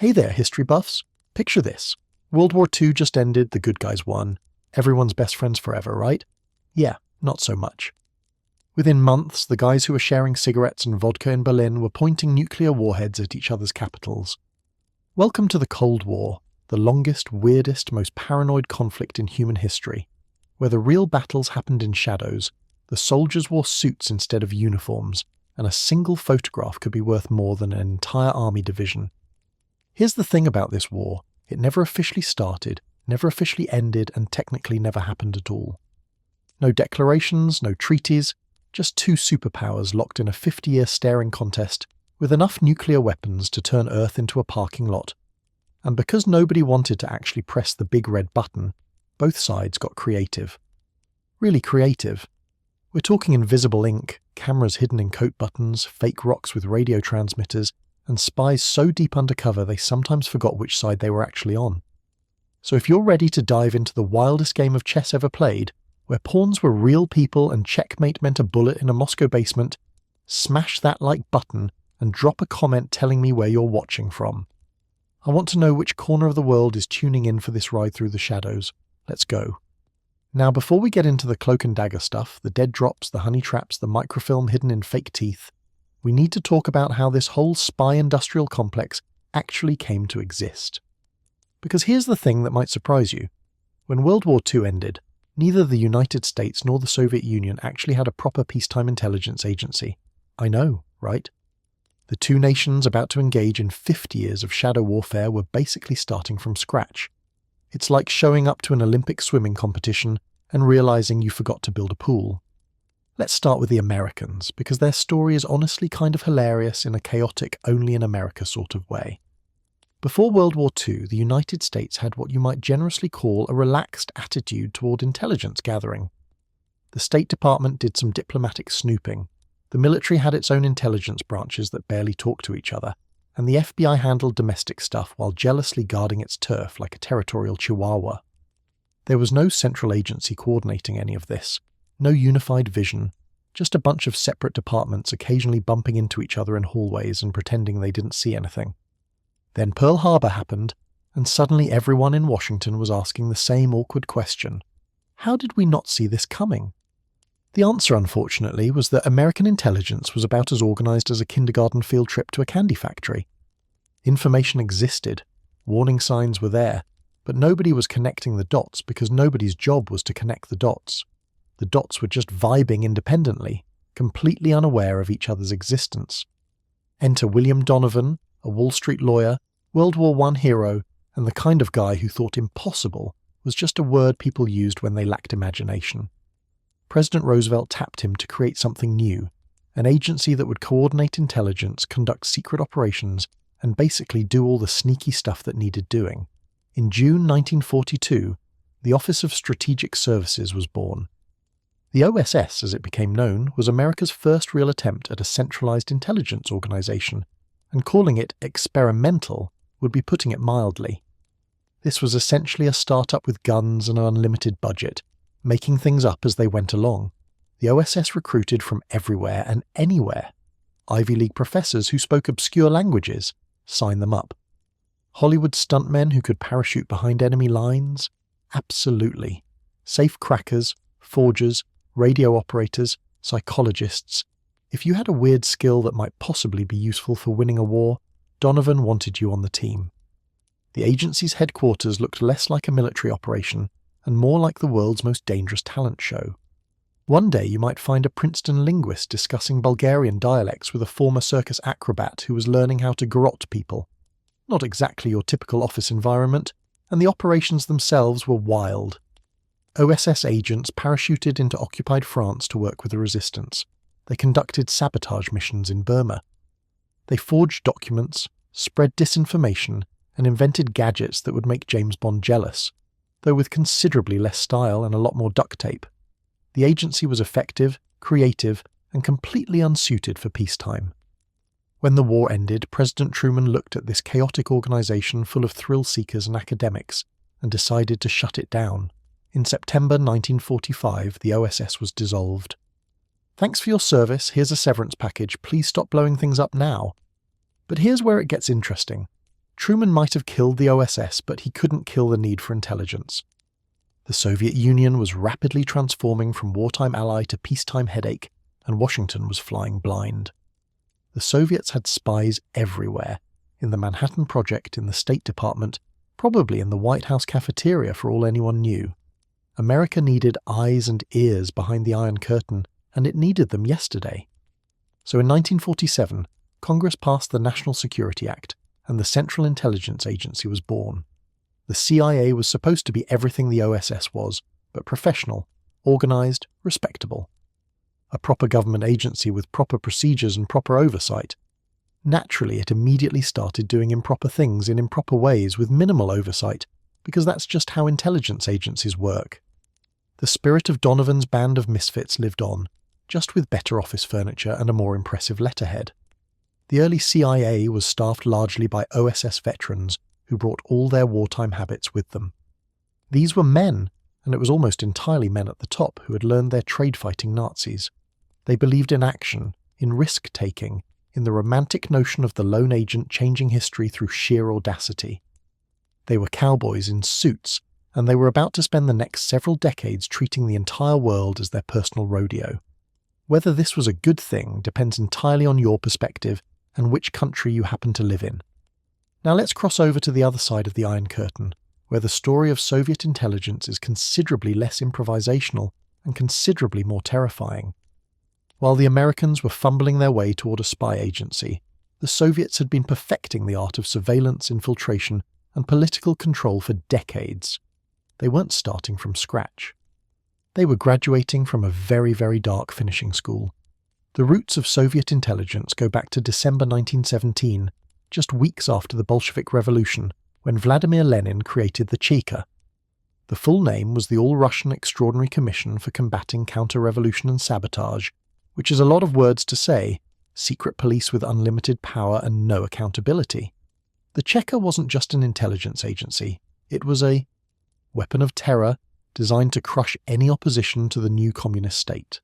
Hey there, history buffs. Picture this. World War II just ended, the good guys won. Everyone's best friends forever, right? Yeah, not so much. Within months, the guys who were sharing cigarettes and vodka in Berlin were pointing nuclear warheads at each other's capitals. Welcome to the Cold War, the longest, weirdest, most paranoid conflict in human history, where the real battles happened in shadows, the soldiers wore suits instead of uniforms, and a single photograph could be worth more than an entire army division. Here's the thing about this war. It never officially started, never officially ended, and technically never happened at all. No declarations, no treaties, just two superpowers locked in a 50-year staring contest with enough nuclear weapons to turn Earth into a parking lot. And because nobody wanted to actually press the big red button, both sides got creative. Really creative. We're talking invisible ink, cameras hidden in coat buttons, fake rocks with radio transmitters, and spies so deep undercover they sometimes forgot which side they were actually on. So if you're ready to dive into the wildest game of chess ever played, where pawns were real people and checkmate meant a bullet in a Moscow basement, smash that like button and drop a comment telling me where you're watching from. I want to know which corner of the world is tuning in for this ride through the shadows. Let's go. Now, before we get into the cloak and dagger stuff, the dead drops, the honey traps, the microfilm hidden in fake teeth, we need to talk about how this whole spy industrial complex actually came to exist. Because here's the thing that might surprise you. When World War II ended, neither the United States nor the Soviet Union actually had a proper peacetime intelligence agency. I know, right? The two nations about to engage in 50 years of shadow warfare were basically starting from scratch. It's like showing up to an Olympic swimming competition and realizing you forgot to build a pool. Let's start with the Americans, because their story is honestly kind of hilarious in a chaotic, only in America sort of way. Before World War II, the United States had what you might generously call a relaxed attitude toward intelligence gathering. The State Department did some diplomatic snooping, the military had its own intelligence branches that barely talked to each other, and the FBI handled domestic stuff while jealously guarding its turf like a territorial chihuahua. There was no central agency coordinating any of this, no unified vision, just a bunch of separate departments occasionally bumping into each other in hallways and pretending they didn't see anything. Then Pearl Harbor happened, and suddenly everyone in Washington was asking the same awkward question. How did we not see this coming? The answer, unfortunately, was that American intelligence was about as organized as a kindergarten field trip to a candy factory. Information existed, warning signs were there, but nobody was connecting the dots because nobody's job was to connect the dots. The dots were just vibing independently, completely unaware of each other's existence. Enter William Donovan, a Wall Street lawyer, World War I hero, and the kind of guy who thought impossible was just a word people used when they lacked imagination. President Roosevelt tapped him to create something new, an agency that would coordinate intelligence, conduct secret operations, and basically do all the sneaky stuff that needed doing. In June 1942, the Office of Strategic Services was born. The OSS, as it became known, was America's first real attempt at a centralized intelligence organization, and calling it experimental would be putting it mildly. This was essentially a startup with guns and an unlimited budget, making things up as they went along. The OSS recruited from everywhere and anywhere. Ivy League professors who spoke obscure languages, sign them up. Hollywood stuntmen who could parachute behind enemy lines? Absolutely. Safe crackers, forgers, radio operators, psychologists. If you had a weird skill that might possibly be useful for winning a war, Donovan wanted you on the team. The agency's headquarters looked less like a military operation and more like the world's most dangerous talent show. One day you might find a Princeton linguist discussing Bulgarian dialects with a former circus acrobat who was learning how to garrote people. Not exactly your typical office environment, and the operations themselves were wild. OSS agents parachuted into occupied France to work with the resistance. They conducted sabotage missions in Burma. They forged documents, spread disinformation, and invented gadgets that would make James Bond jealous, though with considerably less style and a lot more duct tape. The agency was effective, creative, and completely unsuited for peacetime. When the war ended, President Truman looked at this chaotic organization full of thrill-seekers and academics and decided to shut it down. In September 1945, the OSS was dissolved. Thanks for your service, here's a severance package, please stop blowing things up now. But here's where it gets interesting. Truman might have killed the OSS, but he couldn't kill the need for intelligence. The Soviet Union was rapidly transforming from wartime ally to peacetime headache, and Washington was flying blind. The Soviets had spies everywhere, in the Manhattan Project, in the State Department, probably in the White House cafeteria for all anyone knew. America needed eyes and ears behind the Iron Curtain, and it needed them yesterday. So in 1947, Congress passed the National Security Act, and the Central Intelligence Agency was born. The CIA was supposed to be everything the OSS was, but professional, organized, respectable. A proper government agency with proper procedures and proper oversight. Naturally, it immediately started doing improper things in improper ways with minimal oversight, because that's just how intelligence agencies work. The spirit of Donovan's band of misfits lived on, just with better office furniture and a more impressive letterhead. The early CIA was staffed largely by OSS veterans who brought all their wartime habits with them. These were men, and it was almost entirely men at the top who had learned their trade-fighting Nazis. They believed in action, in risk-taking, in the romantic notion of the lone agent changing history through sheer audacity. They were cowboys in suits, and they were about to spend the next several decades treating the entire world as their personal rodeo. Whether this was a good thing depends entirely on your perspective and which country you happen to live in. Now let's cross over to the other side of the Iron Curtain, where the story of Soviet intelligence is considerably less improvisational and considerably more terrifying. While the Americans were fumbling their way toward a spy agency, the Soviets had been perfecting the art of surveillance, infiltration, and political control for decades. They weren't starting from scratch. They were graduating from a very, very dark finishing school. The roots of Soviet intelligence go back to December 1917, just weeks after the Bolshevik Revolution, when Vladimir Lenin created the Cheka. The full name was the All-Russian Extraordinary Commission for Combating Counter-Revolution and Sabotage, which is a lot of words to say, secret police with unlimited power and no accountability. The Cheka wasn't just an intelligence agency, it was a weapon of terror designed to crush any opposition to the new communist state.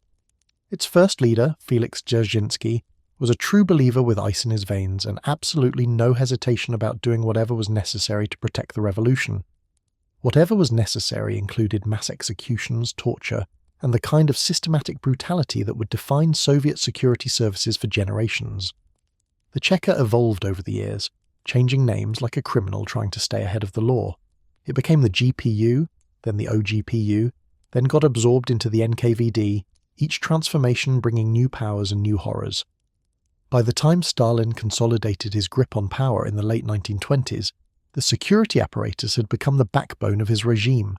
Its first leader, Felix Dzerzhinsky, was a true believer with ice in his veins and absolutely no hesitation about doing whatever was necessary to protect the revolution. Whatever was necessary included mass executions, torture, and the kind of systematic brutality that would define Soviet security services for generations. The Cheka evolved over the years, changing names like a criminal trying to stay ahead of the law. It became the GPU, then the OGPU, then got absorbed into the NKVD, each transformation bringing new powers and new horrors. By the time Stalin consolidated his grip on power in the late 1920s, the security apparatus had become the backbone of his regime.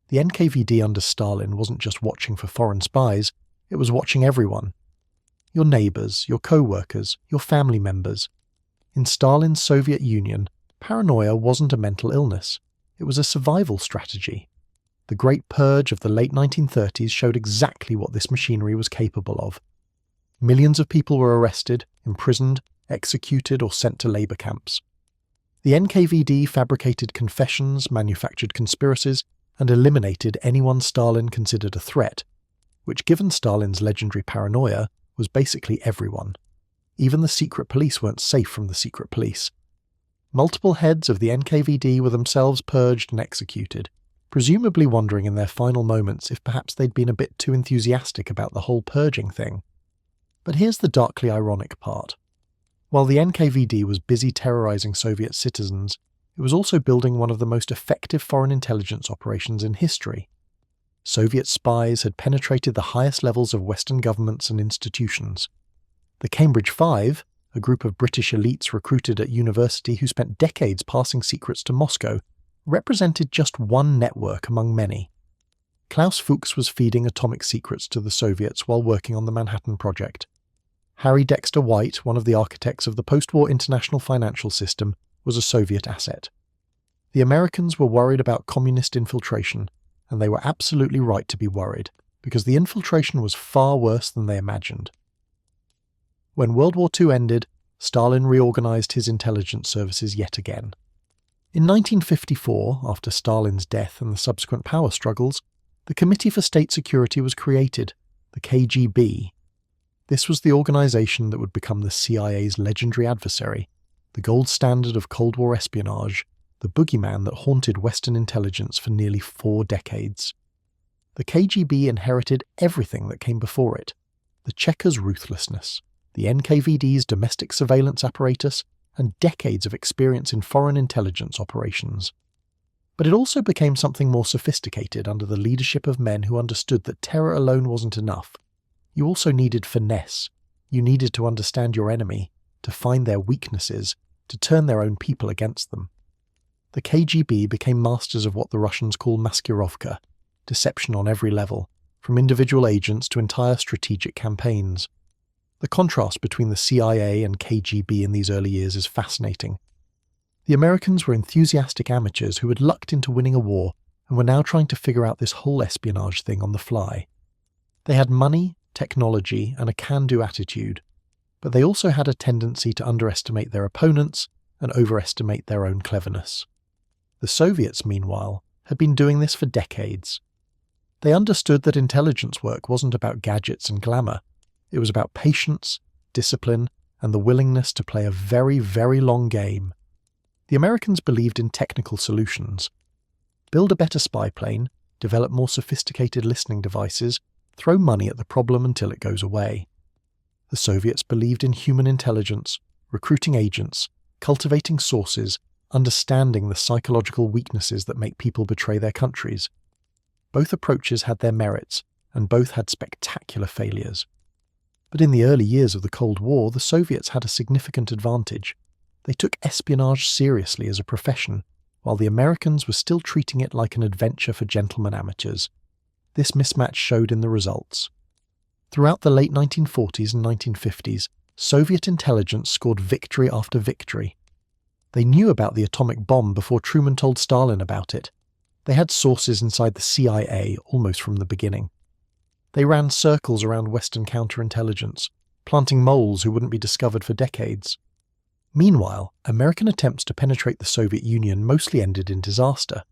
The NKVD under Stalin wasn't just watching for foreign spies, it was watching everyone. Your neighbours, your co-workers, your family members. In Stalin's Soviet Union, paranoia wasn't a mental illness, it was a survival strategy. The Great Purge of the late 1930s showed exactly what this machinery was capable of. Millions of people were arrested, imprisoned, executed, or sent to labour camps. The NKVD fabricated confessions, manufactured conspiracies, and eliminated anyone Stalin considered a threat, which, given Stalin's legendary paranoia, was basically everyone. Even the secret police weren't safe from the secret police. Multiple heads of the NKVD were themselves purged and executed, presumably wondering in their final moments if perhaps they'd been a bit too enthusiastic about the whole purging thing. But here's the darkly ironic part. While the NKVD was busy terrorizing Soviet citizens, it was also building one of the most effective foreign intelligence operations in history. Soviet spies had penetrated the highest levels of Western governments and institutions. The Cambridge Five, a group of British elites recruited at university who spent decades passing secrets to Moscow, represented just one network among many. Klaus Fuchs was feeding atomic secrets to the Soviets while working on the Manhattan Project. Harry Dexter White, one of the architects of the post-war international financial system, was a Soviet asset. The Americans were worried about communist infiltration, and they were absolutely right to be worried, because the infiltration was far worse than they imagined. When World War II ended, Stalin reorganized his intelligence services yet again. In 1954, after Stalin's death and the subsequent power struggles, the Committee for State Security was created, the KGB. This was the organization that would become the CIA's legendary adversary, the gold standard of Cold War espionage, the boogeyman that haunted Western intelligence for nearly 4 decades. The KGB inherited everything that came before it: the Chekers' ruthlessness, the NKVD's domestic surveillance apparatus, and decades of experience in foreign intelligence operations. But it also became something more sophisticated under the leadership of men who understood that terror alone wasn't enough. You also needed finesse. You needed to understand your enemy, to find their weaknesses, to turn their own people against them. The KGB became masters of what the Russians call maskirovka, deception on every level, from individual agents to entire strategic campaigns. The contrast between the CIA and KGB in these early years is fascinating. The Americans were enthusiastic amateurs who had lucked into winning a war and were now trying to figure out this whole espionage thing on the fly. They had money, technology, and a can-do attitude, but they also had a tendency to underestimate their opponents and overestimate their own cleverness. The Soviets, meanwhile, had been doing this for decades. They understood that intelligence work wasn't about gadgets and glamour. It was about patience, discipline, and the willingness to play a very, very long game. The Americans believed in technical solutions. Build a better spy plane, develop more sophisticated listening devices, throw money at the problem until it goes away. The Soviets believed in human intelligence, recruiting agents, cultivating sources, understanding the psychological weaknesses that make people betray their countries. Both approaches had their merits, and both had spectacular failures. But in the early years of the Cold War, the Soviets had a significant advantage. They took espionage seriously as a profession, while the Americans were still treating it like an adventure for gentlemen amateurs. This mismatch showed in the results. Throughout the late 1940s and 1950s, Soviet intelligence scored victory after victory. They knew about the atomic bomb before Truman told Stalin about it. They had sources inside the CIA almost from the beginning. They ran circles around Western counterintelligence, planting moles who wouldn't be discovered for decades. Meanwhile, American attempts to penetrate the Soviet Union mostly ended in disaster.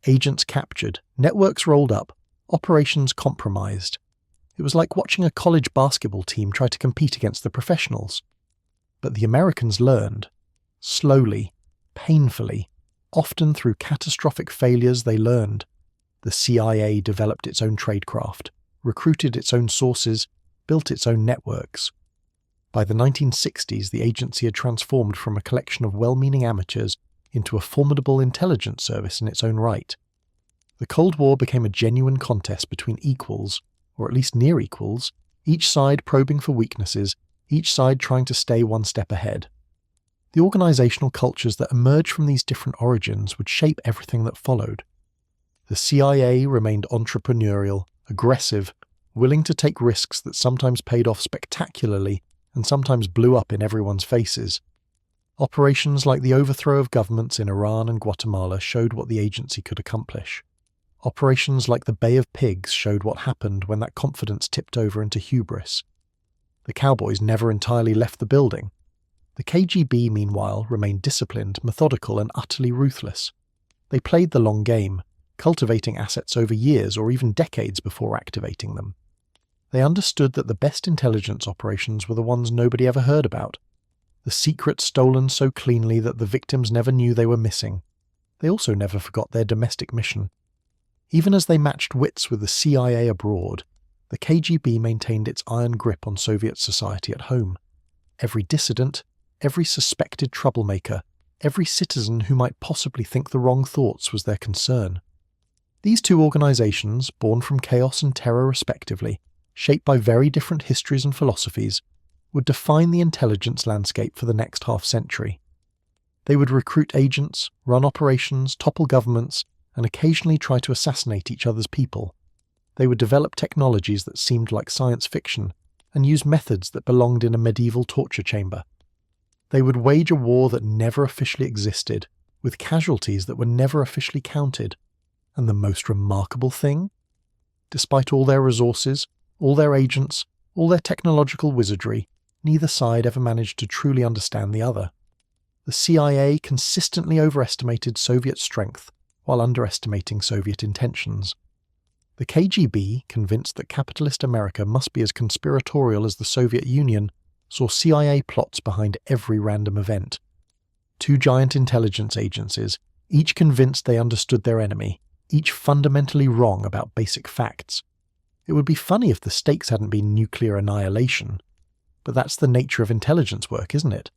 Agents captured, networks rolled up, operations compromised. It was like watching a college basketball team try to compete against the professionals. But the Americans learned. Slowly, painfully, often through catastrophic failures they learned. The CIA developed its own tradecraft, recruited its own sources, built its own networks. By the 1960s, the agency had transformed from a collection of well-meaning amateurs into a formidable intelligence service in its own right. The Cold War became a genuine contest between equals, or at least near equals, each side probing for weaknesses, each side trying to stay one step ahead. The organizational cultures that emerged from these different origins would shape everything that followed. The CIA remained entrepreneurial, aggressive, willing to take risks that sometimes paid off spectacularly and sometimes blew up in everyone's faces. Operations like the overthrow of governments in Iran and Guatemala showed what the agency could accomplish. Operations like the Bay of Pigs showed what happened when that confidence tipped over into hubris. The cowboys never entirely left the building. The KGB, meanwhile, remained disciplined, methodical, and utterly ruthless. They played the long game, cultivating assets over years or even decades before activating them. They understood that the best intelligence operations were the ones nobody ever heard about, the secrets stolen so cleanly that the victims never knew they were missing. They also never forgot their domestic mission. Even as they matched wits with the CIA abroad, the KGB maintained its iron grip on Soviet society at home. Every dissident, every suspected troublemaker, every citizen who might possibly think the wrong thoughts was their concern. These two organizations, born from chaos and terror respectively, shaped by very different histories and philosophies, would define the intelligence landscape for the next half-century. They would recruit agents, run operations, topple governments, and occasionally try to assassinate each other's people. They would develop technologies that seemed like science fiction, and use methods that belonged in a medieval torture chamber. They would wage a war that never officially existed, with casualties that were never officially counted. And the most remarkable thing? Despite all their resources, all their agents, all their technological wizardry, neither side ever managed to truly understand the other. The CIA consistently overestimated Soviet strength while underestimating Soviet intentions. The KGB, convinced that capitalist America must be as conspiratorial as the Soviet Union, saw CIA plots behind every random event. Two giant intelligence agencies, each convinced they understood their enemy, each fundamentally wrong about basic facts. It would be funny if the stakes hadn't been nuclear annihilation. But that's the nature of intelligence work, isn't it?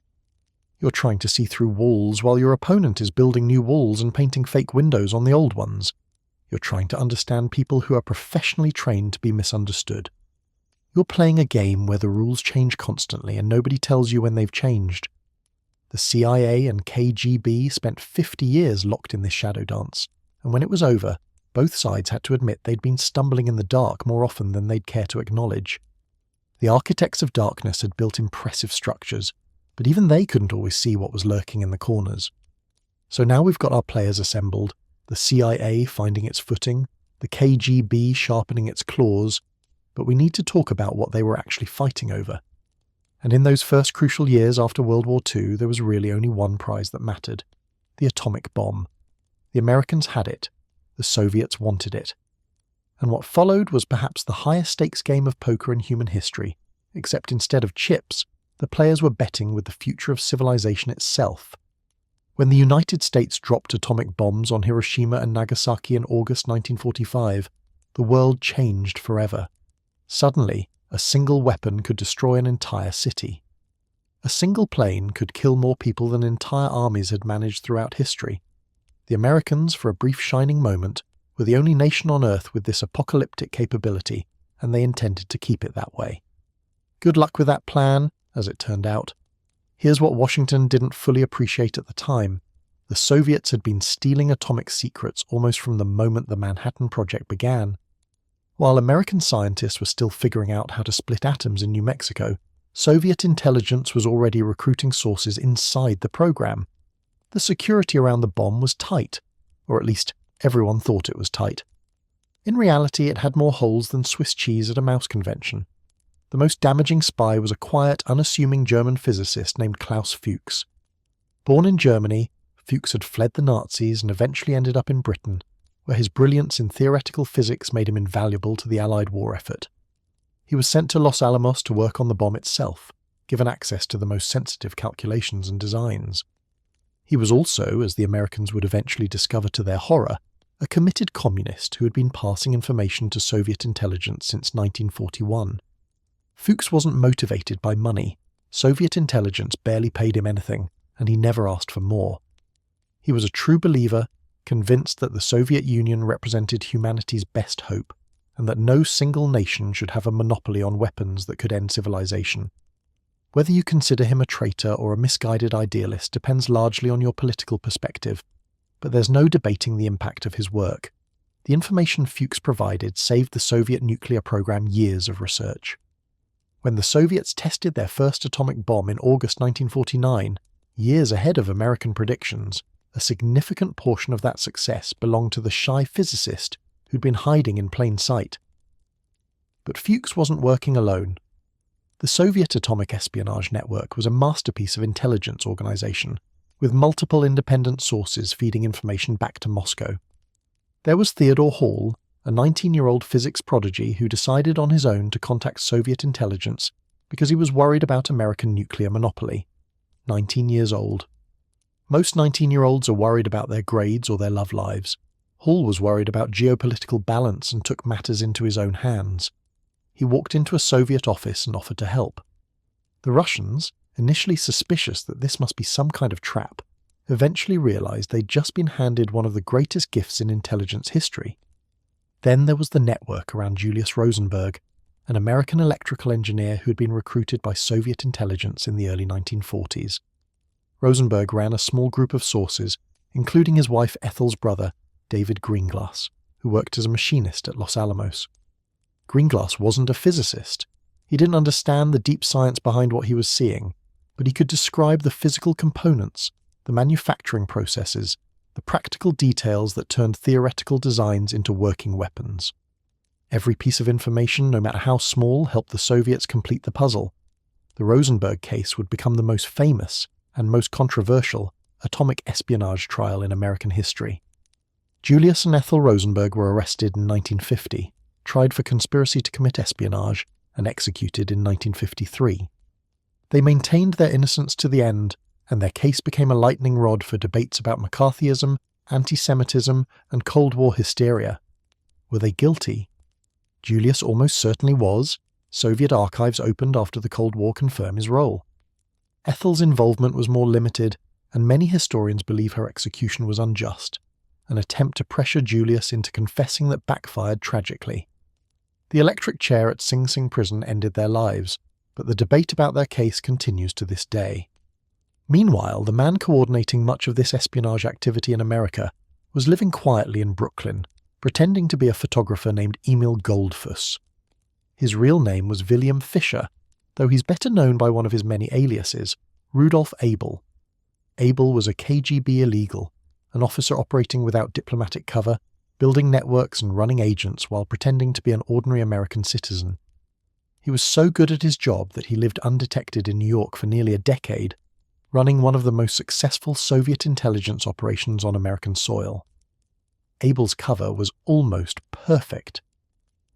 You're trying to see through walls while your opponent is building new walls and painting fake windows on the old ones. You're trying to understand people who are professionally trained to be misunderstood. You're playing a game where the rules change constantly and nobody tells you when they've changed. The CIA and KGB spent 50 years locked in this shadow dance, and when it was over, both sides had to admit they'd been stumbling in the dark more often than they'd care to acknowledge. The architects of darkness had built impressive structures, but even they couldn't always see what was lurking in the corners. So now we've got our players assembled, the CIA finding its footing, the KGB sharpening its claws, but we need to talk about what they were actually fighting over. And in those first crucial years after World War II, there was really only one prize that mattered: the atomic bomb. The Americans had it, the Soviets wanted it. And what followed was perhaps the highest stakes game of poker in human history, except instead of chips, the players were betting with the future of civilization itself. When the United States dropped atomic bombs on Hiroshima and Nagasaki in August 1945, the world changed forever. Suddenly, a single weapon could destroy an entire city. A single plane could kill more people than entire armies had managed throughout history. The Americans, for a brief shining moment, were the only nation on Earth with this apocalyptic capability, and they intended to keep it that way. Good luck with that plan, as it turned out. Here's what Washington didn't fully appreciate at the time. The Soviets had been stealing atomic secrets almost from the moment the Manhattan Project began. While American scientists were still figuring out how to split atoms in New Mexico, Soviet intelligence was already recruiting sources inside the program. The security around the bomb was tight, or at least everyone thought it was tight. In reality, it had more holes than Swiss cheese at a mouse convention. The most damaging spy was a quiet, unassuming German physicist named Klaus Fuchs. Born in Germany, Fuchs had fled the Nazis and eventually ended up in Britain, where his brilliance in theoretical physics made him invaluable to the Allied war effort. He was sent to Los Alamos to work on the bomb itself, given access to the most sensitive calculations and designs. He was also, as the Americans would eventually discover to their horror, a committed communist who had been passing information to Soviet intelligence since 1941. Fuchs wasn't motivated by money. Soviet intelligence barely paid him anything, and he never asked for more. He was a true believer, convinced that the Soviet Union represented humanity's best hope, and that no single nation should have a monopoly on weapons that could end civilization. Whether you consider him a traitor or a misguided idealist depends largely on your political perspective, but there's no debating the impact of his work. The information Fuchs provided saved the Soviet nuclear program years of research. When the Soviets tested their first atomic bomb in August 1949, years ahead of American predictions, a significant portion of that success belonged to the shy physicist who'd been hiding in plain sight. But Fuchs wasn't working alone. The Soviet atomic espionage network was a masterpiece of intelligence organization, with multiple independent sources feeding information back to Moscow. There was Theodore Hall, a 19-year-old physics prodigy who decided on his own to contact Soviet intelligence because he was worried about American nuclear monopoly. 19 years old. Most 19-year-olds are worried about their grades or their love lives. Hall was worried about geopolitical balance and took matters into his own hands. He walked into a Soviet office and offered to help. The Russians, initially suspicious that this must be some kind of trap, eventually realized they'd just been handed one of the greatest gifts in intelligence history. Then there was the network around Julius Rosenberg, an American electrical engineer who had been recruited by Soviet intelligence in the early 1940s. Rosenberg ran a small group of sources, including his wife Ethel's brother, David Greenglass, who worked as a machinist at Los Alamos. Greenglass wasn't a physicist. He didn't understand the deep science behind what he was seeing, but he could describe the physical components, the manufacturing processes, the practical details that turned theoretical designs into working weapons. Every piece of information, no matter how small, helped the Soviets complete the puzzle. The Rosenberg case would become the most famous and most controversial atomic espionage trial in American history. Julius and Ethel Rosenberg were arrested in 1950, tried for conspiracy to commit espionage, and executed in 1953. They maintained their innocence to the end, and their case became a lightning rod for debates about McCarthyism, anti-Semitism, and Cold War hysteria. Were they guilty? Julius almost certainly was. Soviet archives opened after the Cold War confirm his role. Ethel's involvement was more limited, and many historians believe her execution was unjust, an attempt to pressure Julius into confessing that backfired tragically. The electric chair at Sing Sing prison ended their lives, but the debate about their case continues to this day. Meanwhile, the man coordinating much of this espionage activity in America was living quietly in Brooklyn, pretending to be a photographer named Emil Goldfuss. His real name was William Fischer, though he's better known by one of his many aliases, Rudolf Abel. Abel was a KGB illegal, an officer operating without diplomatic cover, building networks and running agents while pretending to be an ordinary American citizen. He was so good at his job that he lived undetected in New York for nearly a decade, running one of the most successful Soviet intelligence operations on American soil. Abel's cover was almost perfect.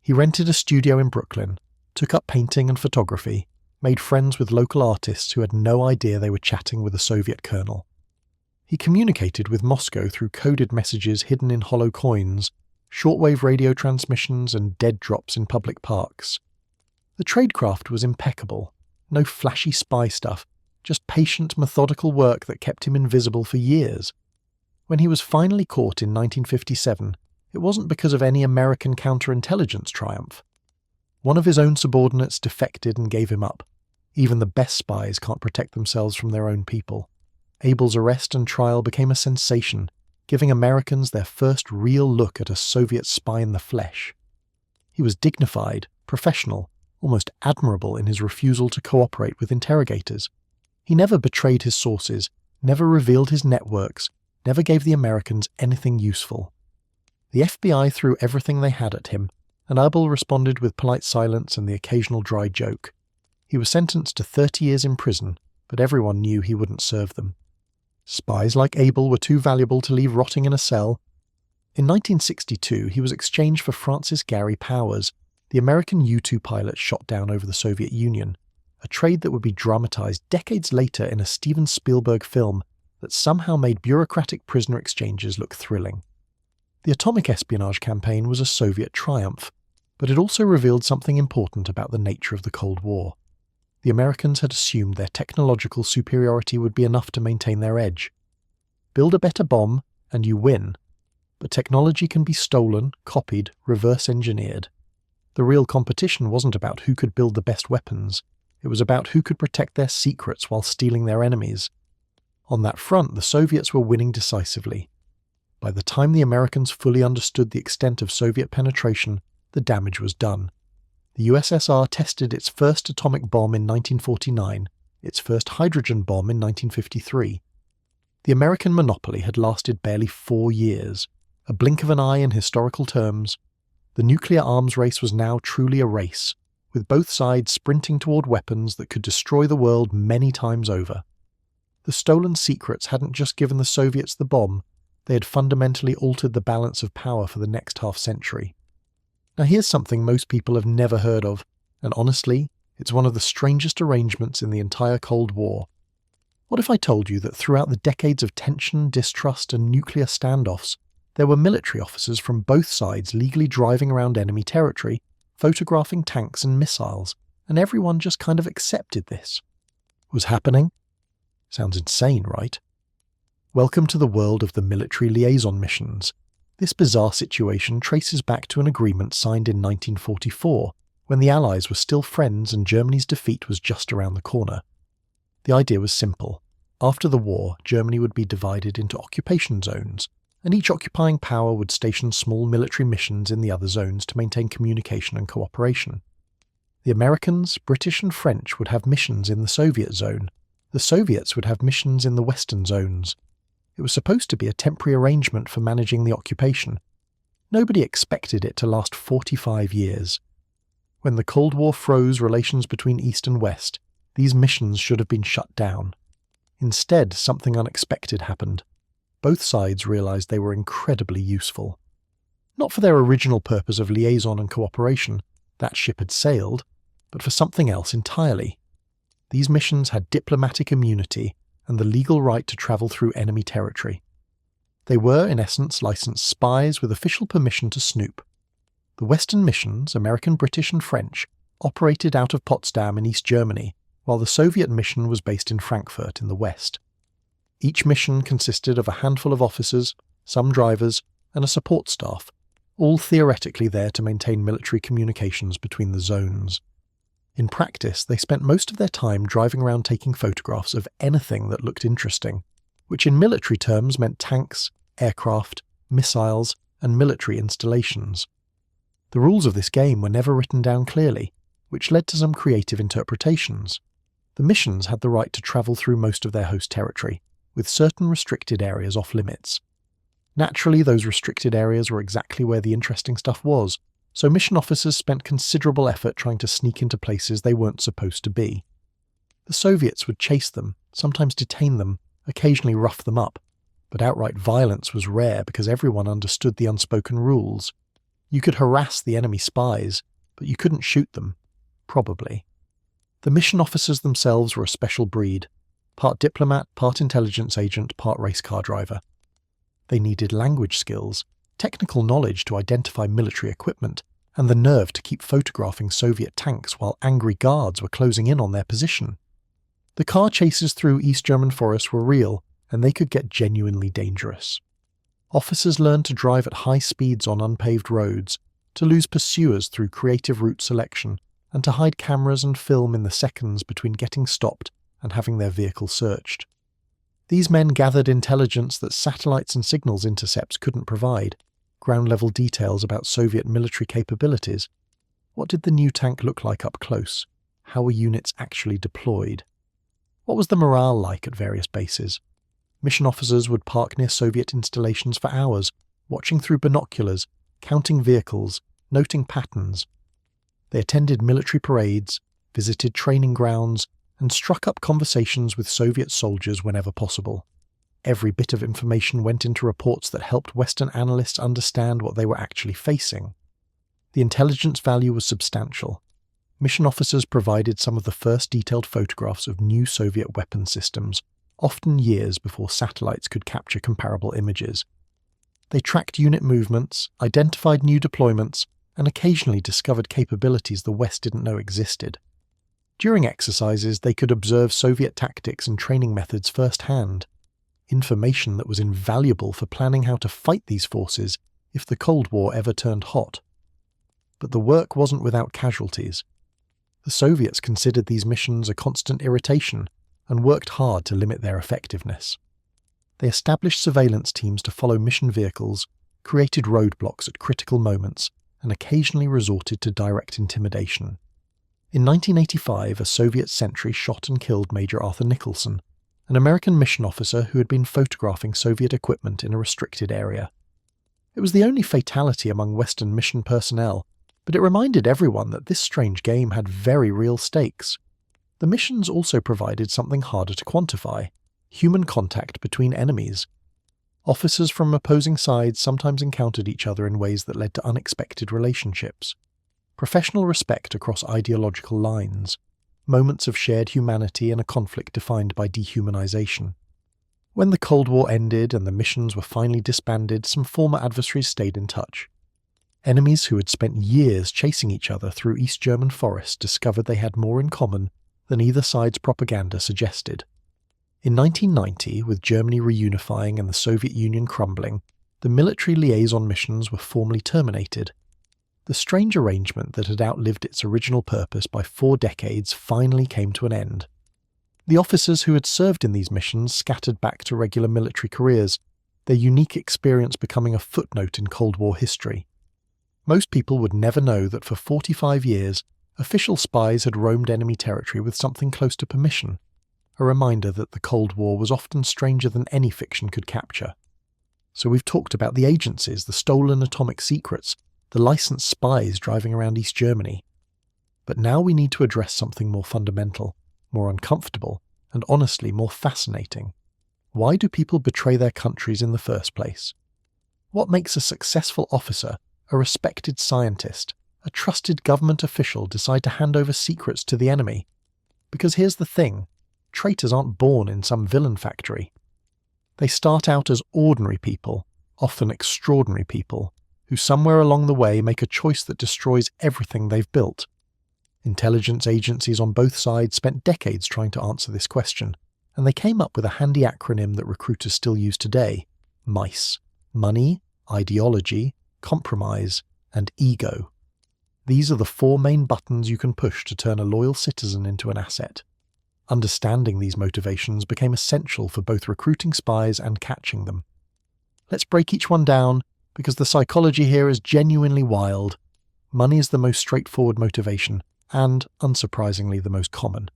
He rented a studio in Brooklyn, took up painting and photography, made friends with local artists who had no idea they were chatting with a Soviet colonel. He communicated with Moscow through coded messages hidden in hollow coins, shortwave radio transmissions, and dead drops in public parks. The tradecraft was impeccable, no flashy spy stuff, just patient, methodical work that kept him invisible for years. When he was finally caught in 1957, it wasn't because of any American counterintelligence triumph. One of his own subordinates defected and gave him up. Even the best spies can't protect themselves from their own people. Abel's arrest and trial became a sensation, giving Americans their first real look at a Soviet spy in the flesh. He was dignified, professional, almost admirable in his refusal to cooperate with interrogators. He never betrayed his sources, never revealed his networks, never gave the Americans anything useful. The FBI threw everything they had at him, and Abel responded with polite silence and the occasional dry joke. He was sentenced to 30 years in prison, but everyone knew he wouldn't serve them. Spies like Abel were too valuable to leave rotting in a cell. In 1962, he was exchanged for Francis Gary Powers, the American U-2 pilot shot down over the Soviet Union, a trade that would be dramatized decades later in a Steven Spielberg film that somehow made bureaucratic prisoner exchanges look thrilling. The atomic espionage campaign was a Soviet triumph, but it also revealed something important about the nature of the Cold War. The Americans had assumed their technological superiority would be enough to maintain their edge. Build a better bomb, and you win. But technology can be stolen, copied, reverse-engineered. The real competition wasn't about who could build the best weapons. It was about who could protect their secrets while stealing their enemies. On that front, the Soviets were winning decisively. By the time the Americans fully understood the extent of Soviet penetration, the damage was done. The USSR tested its first atomic bomb in 1949, its first hydrogen bomb in 1953. The American monopoly had lasted barely 4 years, a blink of an eye in historical terms. The nuclear arms race was now truly a race, with both sides sprinting toward weapons that could destroy the world many times over. The stolen secrets hadn't just given the Soviets the bomb, they had fundamentally altered the balance of power for the next half-century. Now here's something most people have never heard of, and honestly, it's one of the strangest arrangements in the entire Cold War. What if I told you that throughout the decades of tension, distrust, and nuclear standoffs, there were military officers from both sides legally driving around enemy territory, photographing tanks and missiles, and everyone just kind of accepted this? It was happening? Sounds insane, right? Welcome to the world of the military liaison missions. This bizarre situation traces back to an agreement signed in 1944, when the Allies were still friends and Germany's defeat was just around the corner. The idea was simple. After the war, Germany would be divided into occupation zones, and each occupying power would station small military missions in the other zones to maintain communication and cooperation. The Americans, British and French would have missions in the Soviet zone. The Soviets would have missions in the Western zones. It was supposed to be a temporary arrangement for managing the occupation. Nobody expected it to last 45 years. When the Cold War froze relations between East and West, these missions should have been shut down. Instead, something unexpected happened. Both sides realized they were incredibly useful. Not for their original purpose of liaison and cooperation, that ship had sailed, but for something else entirely. These missions had diplomatic immunity, and the legal right to travel through enemy territory. They were, in essence, licensed spies with official permission to snoop. The Western missions, American, British and French, operated out of Potsdam in East Germany, while the Soviet mission was based in Frankfurt in the West. Each mission consisted of a handful of officers, some drivers, and a support staff, all theoretically there to maintain military communications between the zones. In practice, they spent most of their time driving around taking photographs of anything that looked interesting, which in military terms meant tanks, aircraft, missiles, and military installations. The rules of this game were never written down clearly, which led to some creative interpretations. The missions had the right to travel through most of their host territory, with certain restricted areas off limits. Naturally, those restricted areas were exactly where the interesting stuff was, so mission officers spent considerable effort trying to sneak into places they weren't supposed to be. The Soviets would chase them, sometimes detain them, occasionally rough them up, but outright violence was rare because everyone understood the unspoken rules. You could harass the enemy spies, but you couldn't shoot them. Probably. The mission officers themselves were a special breed, part diplomat, part intelligence agent, part race car driver. They needed language skills, technical knowledge to identify military equipment, and the nerve to keep photographing Soviet tanks while angry guards were closing in on their position. The car chases through East German forests were real, and they could get genuinely dangerous. Officers learned to drive at high speeds on unpaved roads, to lose pursuers through creative route selection, and to hide cameras and film in the seconds between getting stopped and having their vehicle searched. These men gathered intelligence that satellites and signals intercepts couldn't provide, ground-level details about Soviet military capabilities. What did the new tank look like up close? How were units actually deployed? What was the morale like at various bases? Mission officers would park near Soviet installations for hours, watching through binoculars, counting vehicles, noting patterns. They attended military parades, visited training grounds, and struck up conversations with Soviet soldiers whenever possible. Every bit of information went into reports that helped Western analysts understand what they were actually facing. The intelligence value was substantial. Mission officers provided some of the first detailed photographs of new Soviet weapon systems, often years before satellites could capture comparable images. They tracked unit movements, identified new deployments, and occasionally discovered capabilities the West didn't know existed. During exercises, they could observe Soviet tactics and training methods firsthand, information that was invaluable for planning how to fight these forces if the Cold War ever turned hot. But the work wasn't without casualties. The Soviets considered these missions a constant irritation and worked hard to limit their effectiveness. They established surveillance teams to follow mission vehicles, created roadblocks at critical moments, and occasionally resorted to direct intimidation. In 1985, a Soviet sentry shot and killed Major Arthur Nicholson, an American mission officer who had been photographing Soviet equipment in a restricted area. It was the only fatality among Western mission personnel, but it reminded everyone that this strange game had very real stakes. The missions also provided something harder to quantify: human contact between enemies. Officers from opposing sides sometimes encountered each other in ways that led to unexpected relationships. Professional respect across ideological lines. Moments of shared humanity in a conflict defined by dehumanization. When the Cold War ended and the missions were finally disbanded, some former adversaries stayed in touch. Enemies who had spent years chasing each other through East German forests discovered they had more in common than either side's propaganda suggested. In 1990, with Germany reunifying and the Soviet Union crumbling, the military liaison missions were formally terminated. The strange arrangement that had outlived its original purpose by 4 decades finally came to an end. The officers who had served in these missions scattered back to regular military careers, their unique experience becoming a footnote in Cold War history. Most people would never know that for 45 years, official spies had roamed enemy territory with something close to permission, a reminder that the Cold War was often stranger than any fiction could capture. So we've talked about the agencies, the stolen atomic secrets, the licensed spies driving around East Germany. But now we need to address something more fundamental, more uncomfortable, and honestly more fascinating. Why do people betray their countries in the first place? What makes a successful officer, a respected scientist, a trusted government official decide to hand over secrets to the enemy? Because here's the thing, traitors aren't born in some villain factory. They start out as ordinary people, often extraordinary people, who somewhere along the way make a choice that destroys everything they've built. Intelligence agencies on both sides spent decades trying to answer this question, and they came up with a handy acronym that recruiters still use today: MICE. Money, ideology, compromise, and ego. These are the 4 main buttons you can push to turn a loyal citizen into an asset. Understanding these motivations became essential for both recruiting spies and catching them. Let's break each one down, because the psychology here is genuinely wild. Money is the most straightforward motivation, and, unsurprisingly, the most common.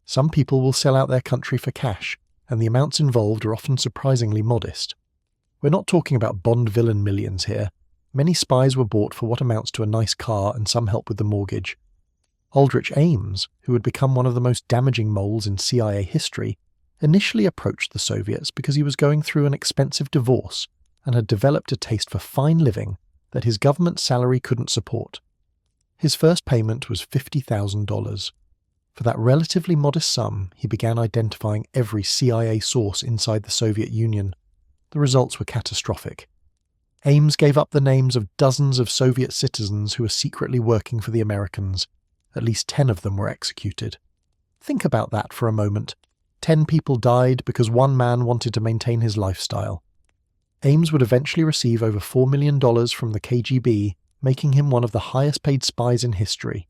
Some people will sell out their country for cash, and the amounts involved are often surprisingly modest. We're not talking about Bond villain millions here. Many spies were bought for what amounts to a nice car and some help with the mortgage. Aldrich Ames, who had become one of the most damaging moles in CIA history, initially approached the Soviets because he was going through an expensive divorce and had developed a taste for fine living that his government salary couldn't support. His first payment was $50,000. For that relatively modest sum, he began identifying every CIA source inside the Soviet Union. The results were catastrophic. Ames gave up the names of dozens of Soviet citizens who were secretly working for the Americans. At least 10 of them were executed. Think about that for a moment. 10 people died because one man wanted to maintain his lifestyle. Ames would eventually receive over $4 million from the KGB, making him one of the highest-paid spies in history.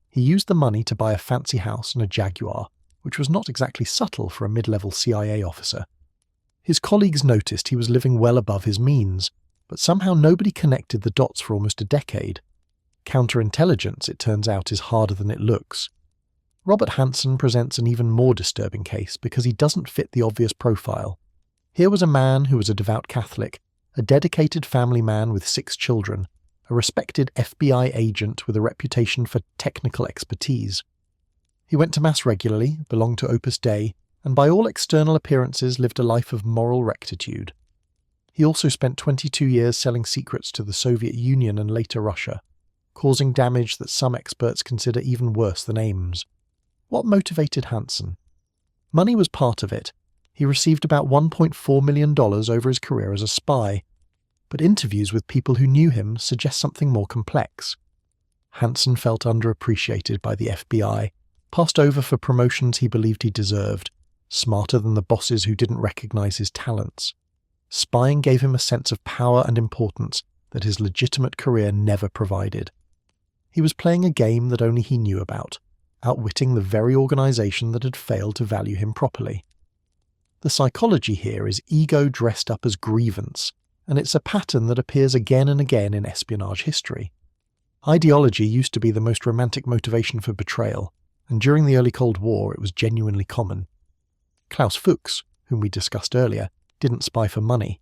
He used the money to buy a fancy house and a Jaguar, which was not exactly subtle for a mid-level CIA officer. His colleagues noticed he was living well above his means, but somehow nobody connected the dots for almost a decade. Counterintelligence, it turns out, is harder than it looks. Robert Hanssen presents an even more disturbing case because he doesn't fit the obvious profile. Here was a man who was a devout Catholic, a dedicated family man with 6 children, a respected FBI agent with a reputation for technical expertise. He went to Mass regularly, belonged to Opus Dei, and by all external appearances lived a life of moral rectitude. He also spent 22 years selling secrets to the Soviet Union and later Russia, causing damage that some experts consider even worse than Ames. What motivated Hanssen? Money was part of it. He received about $1.4 million over his career as a spy, but interviews with people who knew him suggest something more complex. Hanssen felt underappreciated by the FBI, passed over for promotions he believed he deserved, smarter than the bosses who didn't recognize his talents. Spying gave him a sense of power and importance that his legitimate career never provided. He was playing a game that only he knew about, outwitting the very organization that had failed to value him properly. The psychology here is ego dressed up as grievance, and it's a pattern that appears again and again in espionage history. Ideology used to be the most romantic motivation for betrayal, and during the early Cold War it was genuinely common. Klaus Fuchs, whom we discussed earlier, didn't spy for money.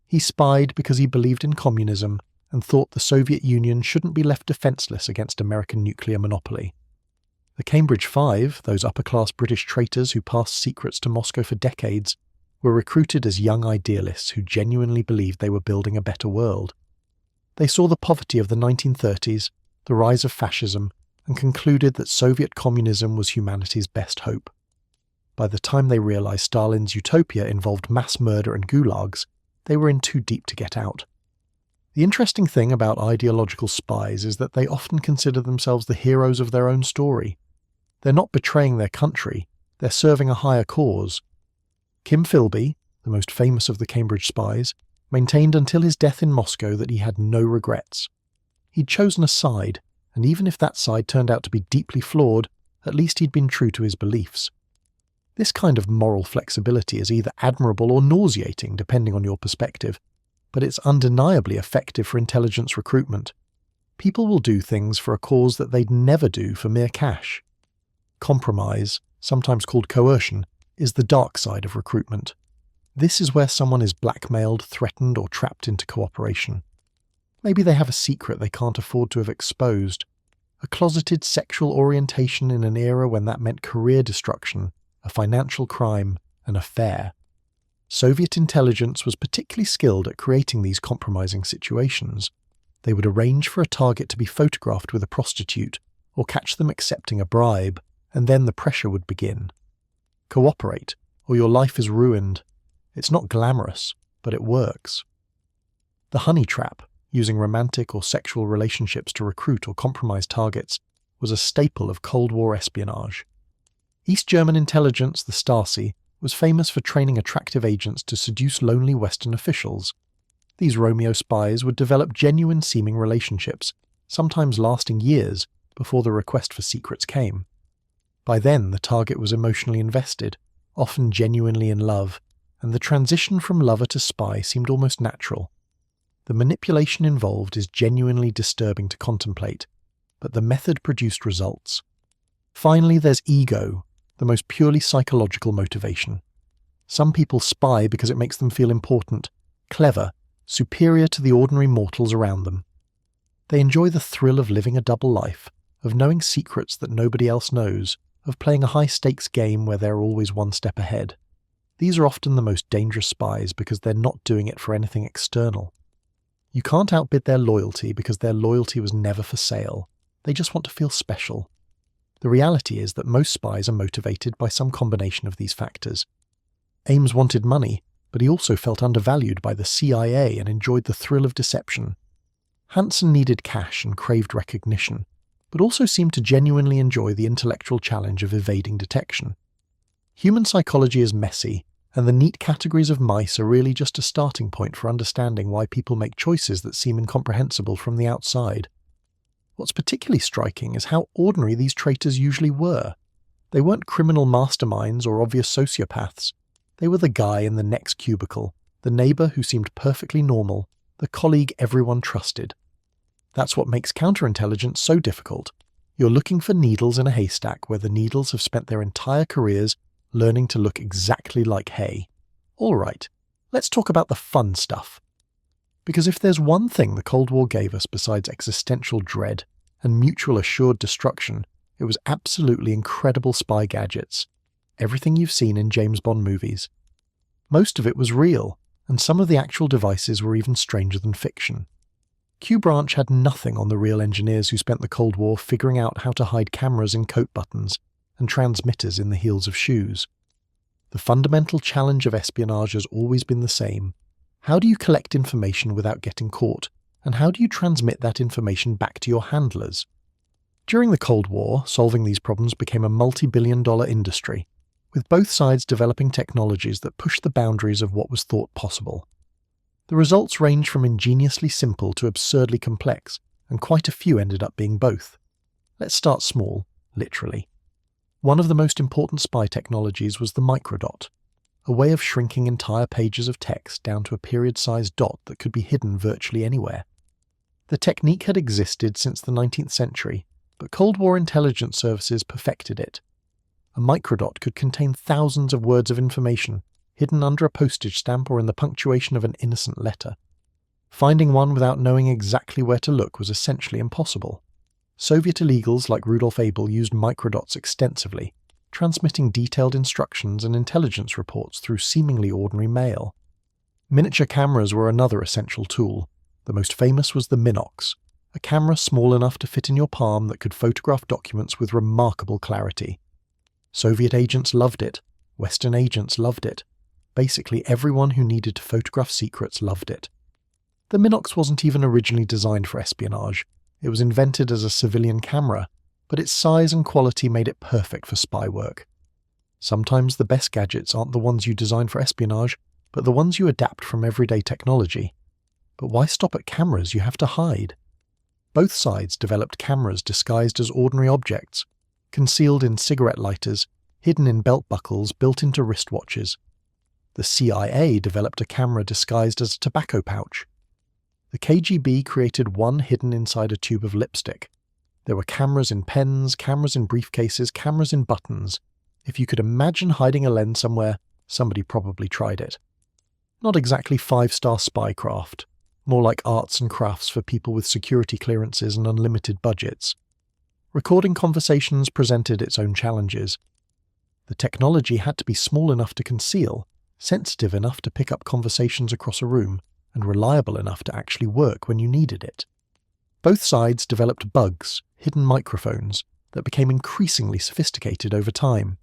He spied because he believed in communism and thought the Soviet Union shouldn't be left defenseless against American nuclear monopoly. The Cambridge Five, those upper-class British traitors who passed secrets to Moscow for decades, were recruited as young idealists who genuinely believed they were building a better world. They saw the poverty of the 1930s, the rise of fascism, and concluded that Soviet communism was humanity's best hope. By the time they realized Stalin's utopia involved mass murder and gulags, they were in too deep to get out. The interesting thing about ideological spies is that they often consider themselves the heroes of their own story. They're not betraying their country, they're serving a higher cause. Kim Philby, the most famous of the Cambridge spies, maintained until his death in Moscow that he had no regrets. He'd chosen a side, and even if that side turned out to be deeply flawed, at least he'd been true to his beliefs. This kind of moral flexibility is either admirable or nauseating, depending on your perspective, but it's undeniably effective for intelligence recruitment. People will do things for a cause that they'd never do for mere cash. Compromise, sometimes called coercion, is the dark side of recruitment. This is where someone is blackmailed, threatened, or trapped into cooperation. Maybe they have a secret they can't afford to have exposed, a closeted sexual orientation in an era when that meant career destruction, a financial crime, an affair. Soviet intelligence was particularly skilled at creating these compromising situations. They would arrange for a target to be photographed with a prostitute, or catch them accepting a bribe, and then the pressure would begin. Cooperate, or your life is ruined. It's not glamorous, but it works. The honey trap, using romantic or sexual relationships to recruit or compromise targets, was a staple of Cold War espionage. East German intelligence, the Stasi, was famous for training attractive agents to seduce lonely Western officials. These Romeo spies would develop genuine-seeming relationships, sometimes lasting years before the request for secrets came. By then, the target was emotionally invested, often genuinely in love, and the transition from lover to spy seemed almost natural. The manipulation involved is genuinely disturbing to contemplate, but the method produced results. Finally, there's ego, the most purely psychological motivation. Some people spy because it makes them feel important, clever, superior to the ordinary mortals around them. They enjoy the thrill of living a double life, of knowing secrets that nobody else knows, of playing a high-stakes game where they're always one step ahead. These are often the most dangerous spies because they're not doing it for anything external. You can't outbid their loyalty because their loyalty was never for sale. They just want to feel special. The reality is that most spies are motivated by some combination of these factors. Ames wanted money, but he also felt undervalued by the CIA and enjoyed the thrill of deception. Hansen needed cash and craved recognition, but also seemed to genuinely enjoy the intellectual challenge of evading detection. Human psychology is messy, and the neat categories of mice are really just a starting point for understanding why people make choices that seem incomprehensible from the outside. What's particularly striking is how ordinary these traitors usually were. They weren't criminal masterminds or obvious sociopaths. They were the guy in the next cubicle, the neighbor who seemed perfectly normal, the colleague everyone trusted. That's what makes counterintelligence so difficult. You're looking for needles in a haystack where the needles have spent their entire careers learning to look exactly like hay. All right, let's talk about the fun stuff. Because if there's one thing the Cold War gave us besides existential dread and mutual assured destruction, it was absolutely incredible spy gadgets. Everything you've seen in James Bond movies. Most of it was real, and some of the actual devices were even stranger than fiction. Q Branch had nothing on the real engineers who spent the Cold War figuring out how to hide cameras in coat buttons and transmitters in the heels of shoes. The fundamental challenge of espionage has always been the same. How do you collect information without getting caught, and how do you transmit that information back to your handlers? During the Cold War, solving these problems became a multi-billion-dollar industry, with both sides developing technologies that pushed the boundaries of what was thought possible. The results ranged from ingeniously simple to absurdly complex, and quite a few ended up being both. Let's start small, literally. One of the most important spy technologies was the microdot, a way of shrinking entire pages of text down to a period-sized dot that could be hidden virtually anywhere. The technique had existed since the 19th century, but Cold War intelligence services perfected it. A microdot could contain thousands of words of information, hidden under a postage stamp or in the punctuation of an innocent letter. Finding one without knowing exactly where to look was essentially impossible. Soviet illegals like Rudolf Abel used microdots extensively, transmitting detailed instructions and intelligence reports through seemingly ordinary mail. Miniature cameras were another essential tool. The most famous was the Minox, a camera small enough to fit in your palm that could photograph documents with remarkable clarity. Soviet agents loved it. Western agents loved it. Basically, everyone who needed to photograph secrets loved it. The Minox wasn't even originally designed for espionage. It was invented as a civilian camera, but its size and quality made it perfect for spy work. Sometimes the best gadgets aren't the ones you design for espionage, but the ones you adapt from everyday technology. But why stop at cameras you have to hide? Both sides developed cameras disguised as ordinary objects, concealed in cigarette lighters, hidden in belt buckles built into wristwatches. The CIA developed a camera disguised as a tobacco pouch. The KGB created one hidden inside a tube of lipstick. There were cameras in pens, cameras in briefcases, cameras in buttons. If you could imagine hiding a lens somewhere, somebody probably tried it. Not exactly five-star spycraft, more like arts and crafts for people with security clearances and unlimited budgets. Recording conversations presented its own challenges. The technology had to be small enough to conceal, sensitive enough to pick up conversations across a room, and reliable enough to actually work when you needed it. Both sides developed bugs, hidden microphones, that became increasingly sophisticated over time.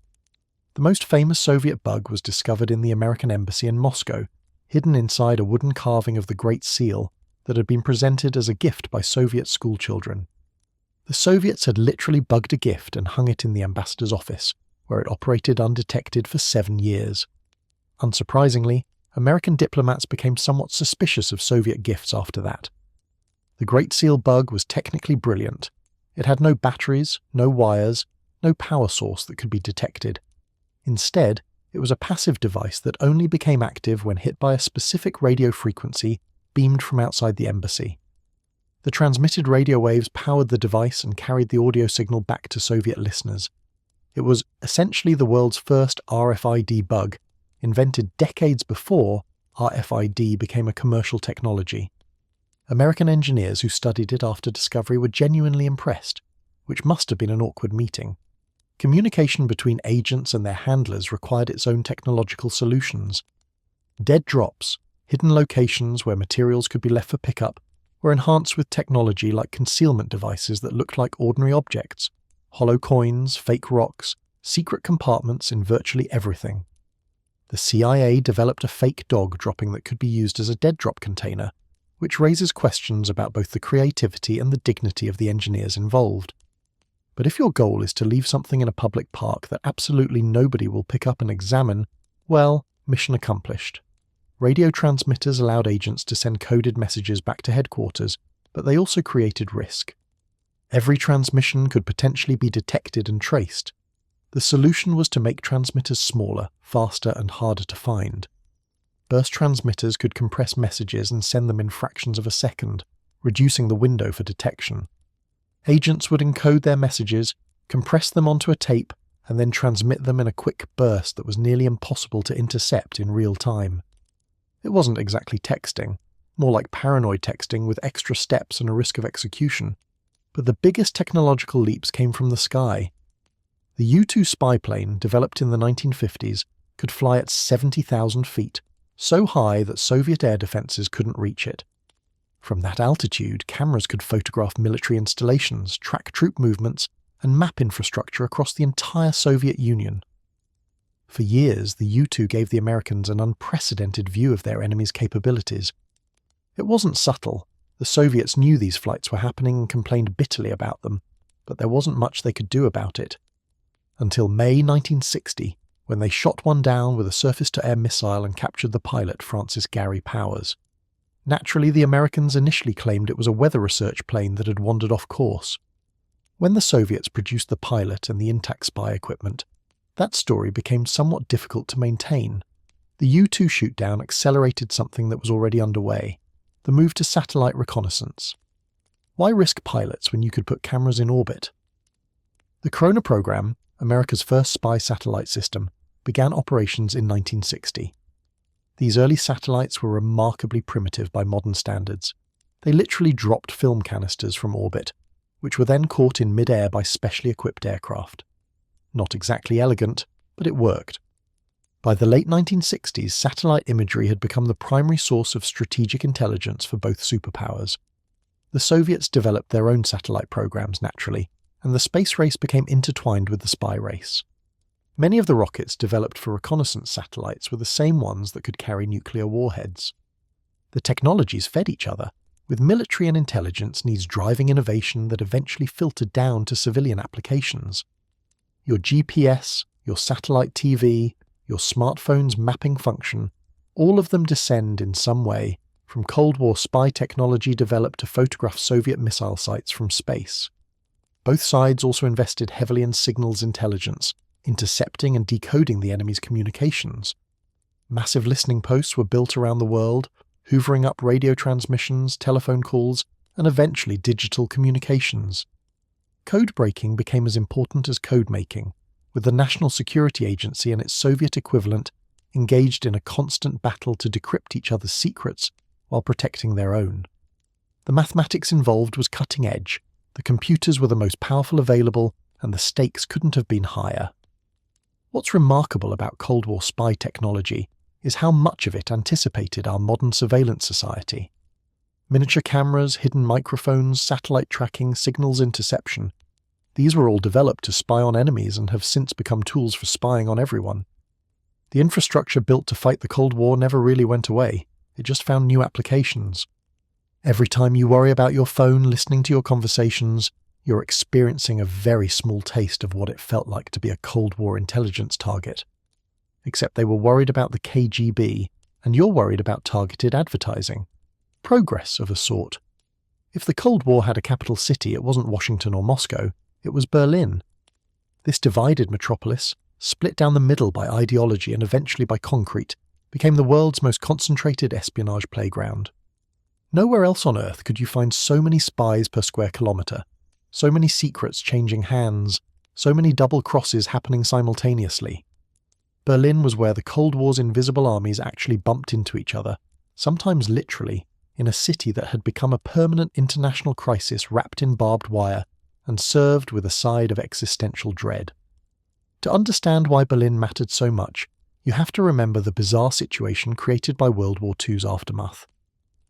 The most famous Soviet bug was discovered in the American embassy in Moscow, hidden inside a wooden carving of the Great Seal that had been presented as a gift by Soviet schoolchildren. The Soviets had literally bugged a gift and hung it in the ambassador's office, where it operated undetected for 7 years. Unsurprisingly, American diplomats became somewhat suspicious of Soviet gifts after that. The Great Seal bug was technically brilliant. It had no batteries, no wires, no power source that could be detected. Instead, it was a passive device that only became active when hit by a specific radio frequency beamed from outside the embassy. The transmitted radio waves powered the device and carried the audio signal back to Soviet listeners. It was essentially the world's first RFID bug, invented decades before RFID became a commercial technology. American engineers who studied it after discovery were genuinely impressed, which must have been an awkward meeting. Communication between agents and their handlers required its own technological solutions. Dead drops, hidden locations where materials could be left for pickup, were enhanced with technology like concealment devices that looked like ordinary objects, hollow coins, fake rocks, secret compartments in virtually everything. The CIA developed a fake dog dropping that could be used as a dead drop container, which raises questions about both the creativity and the dignity of the engineers involved. But if your goal is to leave something in a public park that absolutely nobody will pick up and examine, well, mission accomplished. Radio transmitters allowed agents to send coded messages back to headquarters, but they also created risk. Every transmission could potentially be detected and traced. The solution was to make transmitters smaller, faster, and harder to find. Burst transmitters could compress messages and send them in fractions of a second, reducing the window for detection. Agents would encode their messages, compress them onto a tape, and then transmit them in a quick burst that was nearly impossible to intercept in real time. It wasn't exactly texting, more like paranoid texting with extra steps and a risk of execution. But the biggest technological leaps came from the sky. The U-2 spy plane, developed in the 1950s, could fly at 70,000 feet, so high that Soviet air defenses couldn't reach it. From that altitude, cameras could photograph military installations, track troop movements, and map infrastructure across the entire Soviet Union. For years, the U-2 gave the Americans an unprecedented view of their enemy's capabilities. It wasn't subtle. The Soviets knew these flights were happening and complained bitterly about them, but there wasn't much they could do about it. Until May 1960, when they shot one down with a surface-to-air missile and captured the pilot, Francis Gary Powers. Naturally, the Americans initially claimed it was a weather research plane that had wandered off course. When the Soviets produced the pilot and the intact spy equipment, that story became somewhat difficult to maintain. The U-2 shoot-down accelerated something that was already underway, the move to satellite reconnaissance. Why risk pilots when you could put cameras in orbit? The Corona program, America's first spy satellite system, began operations in 1960. These early satellites were remarkably primitive by modern standards. They literally dropped film canisters from orbit, which were then caught in mid-air by specially equipped aircraft. Not exactly elegant, but it worked. By the late 1960s, satellite imagery had become the primary source of strategic intelligence for both superpowers. The Soviets developed their own satellite programs naturally, and the space race became intertwined with the spy race. Many of the rockets developed for reconnaissance satellites were the same ones that could carry nuclear warheads. The technologies fed each other, with military and intelligence needs driving innovation that eventually filtered down to civilian applications. Your GPS, your satellite TV, your smartphone's mapping function, all of them descend in some way from Cold War spy technology developed to photograph Soviet missile sites from space. Both sides also invested heavily in signals intelligence, intercepting and decoding the enemy's communications. Massive listening posts were built around the world, hoovering up radio transmissions, telephone calls, and eventually digital communications. Code breaking became as important as code making, with the National Security Agency and its Soviet equivalent engaged in a constant battle to decrypt each other's secrets while protecting their own. The mathematics involved was cutting edge, the computers were the most powerful available, and the stakes couldn't have been higher. What's remarkable about Cold War spy technology is how much of it anticipated our modern surveillance society. Miniature cameras, hidden microphones, satellite tracking, signals interception. These were all developed to spy on enemies and have since become tools for spying on everyone. The infrastructure built to fight the Cold War never really went away. It just found new applications. Every time you worry about your phone listening to your conversations, you're experiencing a very small taste of what it felt like to be a Cold War intelligence target. Except they were worried about the KGB, and you're worried about targeted advertising. Progress of a sort. If the Cold War had a capital city, it wasn't Washington or Moscow, it was Berlin. This divided metropolis, split down the middle by ideology and eventually by concrete, became the world's most concentrated espionage playground. Nowhere else on Earth could you find so many spies per square kilometre, so many secrets changing hands, so many double crosses happening simultaneously. Berlin was where the Cold War's invisible armies actually bumped into each other, sometimes literally, in a city that had become a permanent international crisis wrapped in barbed wire and served with a side of existential dread. To understand why Berlin mattered so much, you have to remember the bizarre situation created by World War II's aftermath.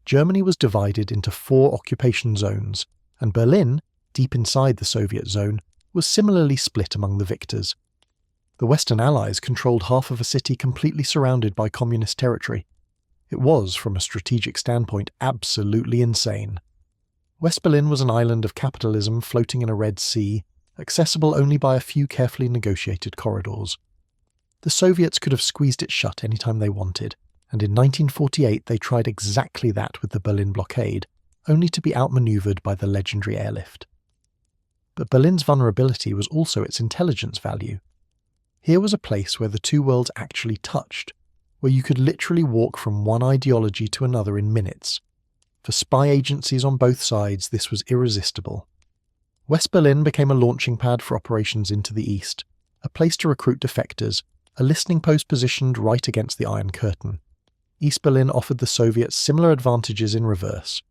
Germany was divided into 4 occupation zones, and Berlin, deep inside the Soviet zone, was similarly split among the victors. The Western Allies controlled half of a city completely surrounded by communist territory. It was, from a strategic standpoint, absolutely insane. West Berlin was an island of capitalism floating in a Red Sea, accessible only by a few carefully negotiated corridors. The Soviets could have squeezed it shut any time they wanted, and in 1948 they tried exactly that with the Berlin blockade, only to be outmaneuvered by the legendary airlift. But Berlin's vulnerability was also its intelligence value. Here was a place where the two worlds actually touched, where you could literally walk from one ideology to another in minutes. For spy agencies on both sides, this was irresistible. West Berlin became a launching pad for operations into the east, a place to recruit defectors, a listening post positioned right against the Iron Curtain. East Berlin offered the Soviets similar advantages in reverse.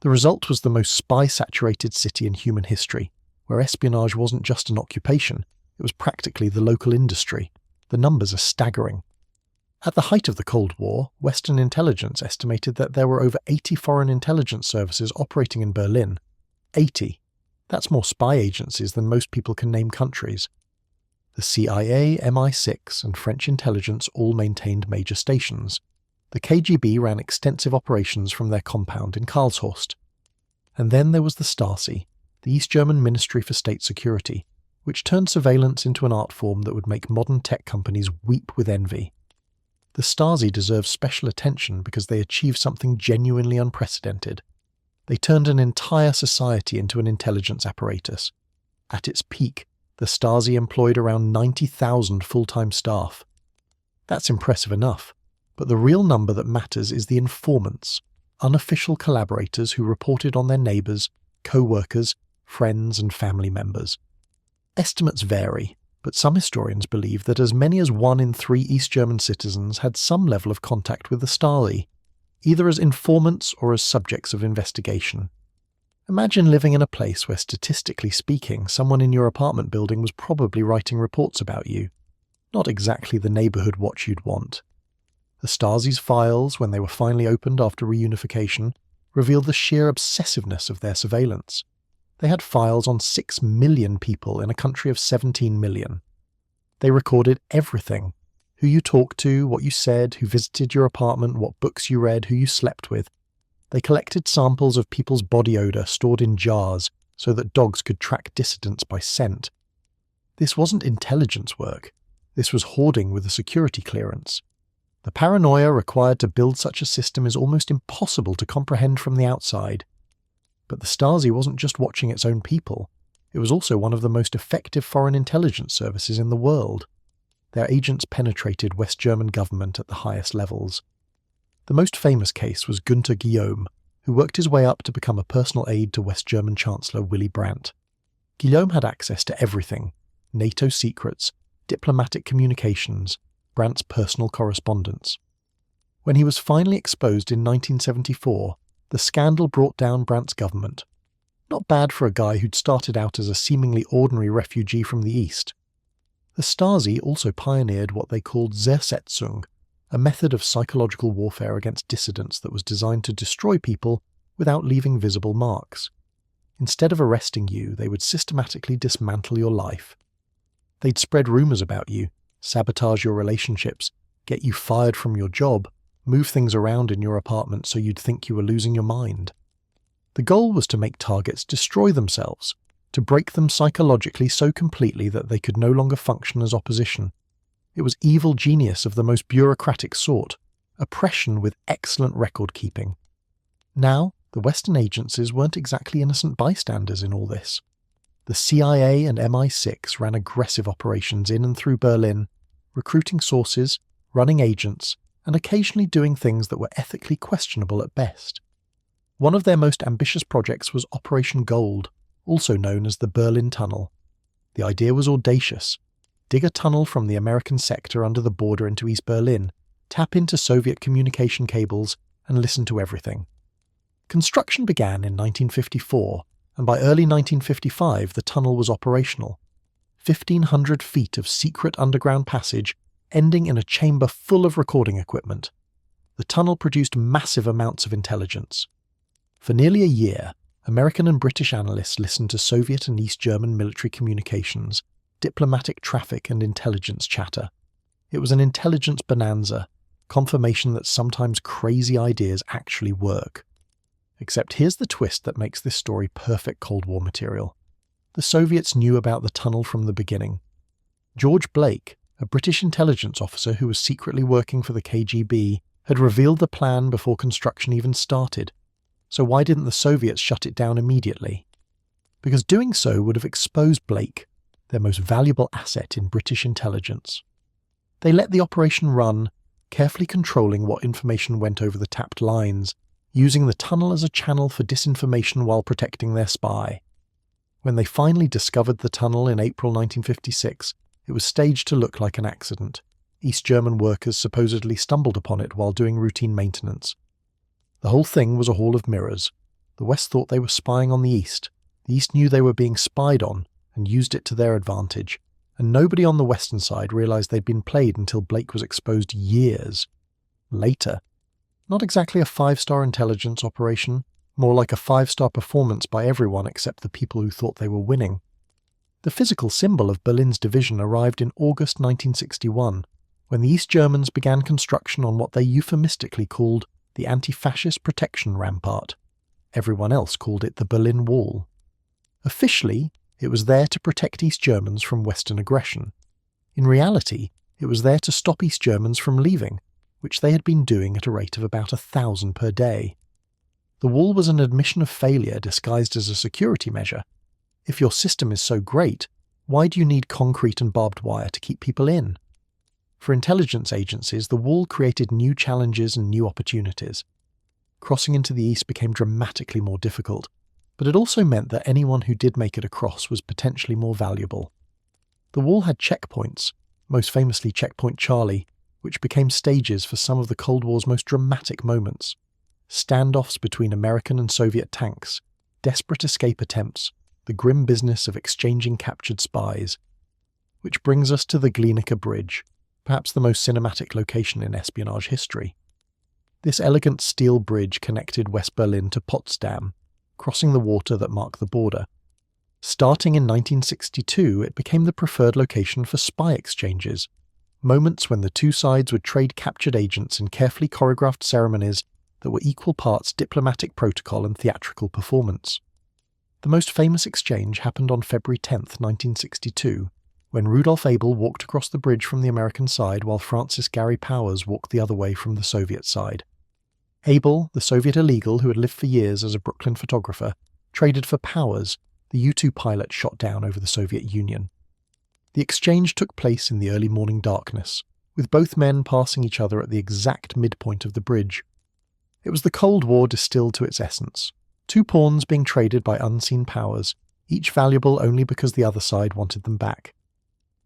The result was the most spy-saturated city in human history, where espionage wasn't just an occupation, it was practically the local industry. The numbers are staggering. At the height of the Cold War, Western intelligence estimated that there were over 80 foreign intelligence services operating in Berlin. 80. That's more spy agencies than most people can name countries. The CIA, MI6, and French intelligence all maintained major stations. The KGB ran extensive operations from their compound in Karlshorst. And then there was the Stasi, the East German Ministry for State Security, which turned surveillance into an art form that would make modern tech companies weep with envy. The Stasi deserves special attention because they achieved something genuinely unprecedented. They turned an entire society into an intelligence apparatus. At its peak, the Stasi employed around 90,000 full-time staff. That's impressive enough, but the real number that matters is the informants, unofficial collaborators who reported on their neighbours, co-workers, friends and family members. Estimates vary, but some historians believe that as many as 1 in 3 East German citizens had some level of contact with the Stasi, either as informants or as subjects of investigation. Imagine living in a place where, statistically speaking, someone in your apartment building was probably writing reports about you. Not exactly the neighbourhood watch you'd want. The Stasi's files, when they were finally opened after reunification, revealed the sheer obsessiveness of their surveillance. They had files on 6 million people in a country of 17 million. They recorded everything. Who you talked to, what you said, who visited your apartment, what books you read, who you slept with. They collected samples of people's body odour stored in jars so that dogs could track dissidents by scent. This wasn't intelligence work. This was hoarding with a security clearance. The paranoia required to build such a system is almost impossible to comprehend from the outside. But the Stasi wasn't just watching its own people. It was also one of the most effective foreign intelligence services in the world. Their agents penetrated West German government at the highest levels. The most famous case was Günther Guillaume, who worked his way up to become a personal aide to West German Chancellor Willy Brandt. Guillaume had access to everything: NATO secrets, diplomatic communications, Brandt's personal correspondence. When he was finally exposed in 1974, the scandal brought down Brandt's government. Not bad for a guy who'd started out as a seemingly ordinary refugee from the East. The Stasi also pioneered what they called Zersetzung, a method of psychological warfare against dissidents that was designed to destroy people without leaving visible marks. Instead of arresting you, they would systematically dismantle your life. They'd spread rumors about you, sabotage your relationships, get you fired from your job, move things around in your apartment so you'd think you were losing your mind. The goal was to make targets destroy themselves, to break them psychologically so completely that they could no longer function as opposition. It was evil genius of the most bureaucratic sort, oppression with excellent record-keeping. Now, the Western agencies weren't exactly innocent bystanders in all this. The CIA and MI6 ran aggressive operations in and through Berlin, recruiting sources, running agents, and occasionally doing things that were ethically questionable at best. One of their most ambitious projects was Operation Gold, also known as the Berlin Tunnel. The idea was audacious. Dig a tunnel from the American sector under the border into East Berlin, tap into Soviet communication cables, and listen to everything. Construction began in 1954, and by early 1955 the tunnel was operational. 1,500 feet of secret underground passage ending in a chamber full of recording equipment. The tunnel produced massive amounts of intelligence. For nearly a year, American and British analysts listened to Soviet and East German military communications, diplomatic traffic and intelligence chatter. It was an intelligence bonanza, confirmation that sometimes crazy ideas actually work. Except here's the twist that makes this story perfect Cold War material. The Soviets knew about the tunnel from the beginning. George Blake, a British intelligence officer who was secretly working for the KGB, had revealed the plan before construction even started. So why didn't the Soviets shut it down immediately? Because doing so would have exposed Blake, their most valuable asset in British intelligence. They let the operation run, carefully controlling what information went over the tapped lines, using the tunnel as a channel for disinformation while protecting their spy. When they finally discovered the tunnel in April 1956, it was staged to look like an accident. East German workers supposedly stumbled upon it while doing routine maintenance. The whole thing was a hall of mirrors. The West thought they were spying on the East. The East knew they were being spied on and used it to their advantage. And nobody on the Western side realized they'd been played until Blake was exposed years later. Not exactly a 5-star intelligence operation, more like a 5-star performance by everyone except the people who thought they were winning. The physical symbol of Berlin's division arrived in August 1961, when the East Germans began construction on what they euphemistically called the anti-fascist protection rampart. Everyone else called it the Berlin Wall. Officially, it was there to protect East Germans from Western aggression. In reality, it was there to stop East Germans from leaving, which they had been doing at a rate of about 1,000 per day. The wall was an admission of failure disguised as a security measure. If your system is so great, why do you need concrete and barbed wire to keep people in? For intelligence agencies, the wall created new challenges and new opportunities. Crossing into the east became dramatically more difficult, but it also meant that anyone who did make it across was potentially more valuable. The wall had checkpoints, most famously Checkpoint Charlie, which became stages for some of the Cold War's most dramatic moments. Standoffs between American and Soviet tanks, desperate escape attempts, the grim business of exchanging captured spies. Which brings us to the Glienicke Bridge, perhaps the most cinematic location in espionage history. This elegant steel bridge connected West Berlin to Potsdam, crossing the water that marked the border. Starting in 1962, it became the preferred location for spy exchanges, moments when the two sides would trade captured agents in carefully choreographed ceremonies that were equal parts diplomatic protocol and theatrical performance. The most famous exchange happened on February 10, 1962, when Rudolf Abel walked across the bridge from the American side while Francis Gary Powers walked the other way from the Soviet side. Abel, the Soviet illegal who had lived for years as a Brooklyn photographer, traded for Powers, the U-2 pilot shot down over the Soviet Union. The exchange took place in the early morning darkness, with both men passing each other at the exact midpoint of the bridge. It was the Cold War distilled to its essence, two pawns being traded by unseen powers, each valuable only because the other side wanted them back.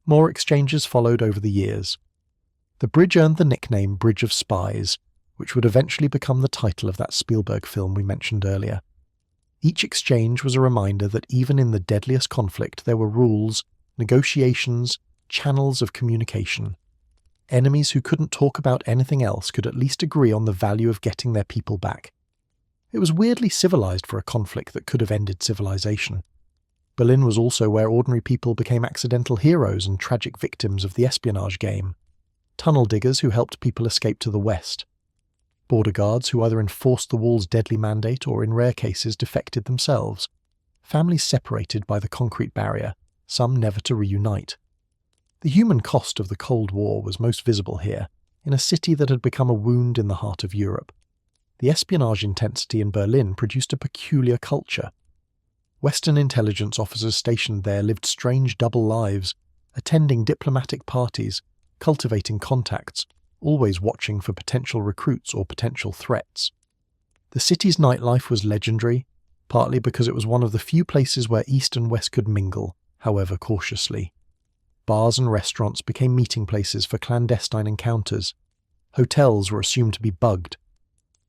More exchanges followed over the years. The bridge earned the nickname Bridge of Spies, which would eventually become the title of that Spielberg film we mentioned earlier. Each exchange was a reminder that even in the deadliest conflict there were rules, negotiations, channels of communication. Enemies who couldn't talk about anything else could at least agree on the value of getting their people back. It was weirdly civilized for a conflict that could have ended civilization. Berlin was also where ordinary people became accidental heroes and tragic victims of the espionage game. Tunnel diggers who helped people escape to the west. Border guards who either enforced the wall's deadly mandate or in rare cases defected themselves. Families separated by the concrete barrier, some never to reunite. The human cost of the Cold War was most visible here, in a city that had become a wound in the heart of Europe. The espionage intensity in Berlin produced a peculiar culture. Western intelligence officers stationed there lived strange double lives, attending diplomatic parties, cultivating contacts, always watching for potential recruits or potential threats. The city's nightlife was legendary, partly because it was one of the few places where East and West could mingle, however cautiously. Bars and restaurants became meeting places for clandestine encounters. Hotels were assumed to be bugged.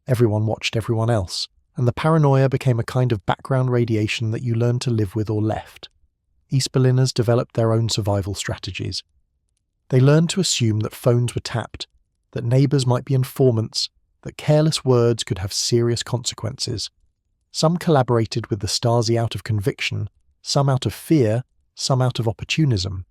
Everyone watched everyone else, and the paranoia became a kind of background radiation that you learned to live with or left. East Berliners developed their own survival strategies. They learned to assume that phones were tapped, that neighbours might be informants, that careless words could have serious consequences. Some collaborated with the Stasi out of conviction, some out of fear, some out of opportunism.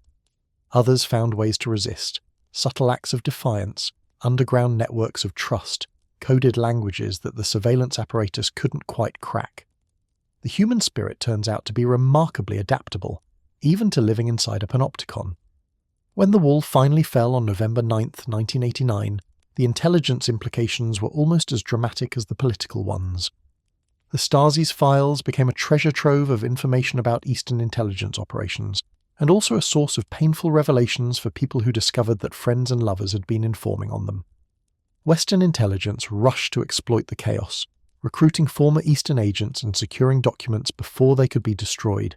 Others found ways to resist, subtle acts of defiance, underground networks of trust, coded languages that the surveillance apparatus couldn't quite crack. The human spirit turns out to be remarkably adaptable, even to living inside a panopticon. When the wall finally fell on November 9, 1989, the intelligence implications were almost as dramatic as the political ones. The Stasi's files became a treasure trove of information about Eastern intelligence operations, and also a source of painful revelations for people who discovered that friends and lovers had been informing on them. Western intelligence rushed to exploit the chaos, recruiting former Eastern agents and securing documents before they could be destroyed.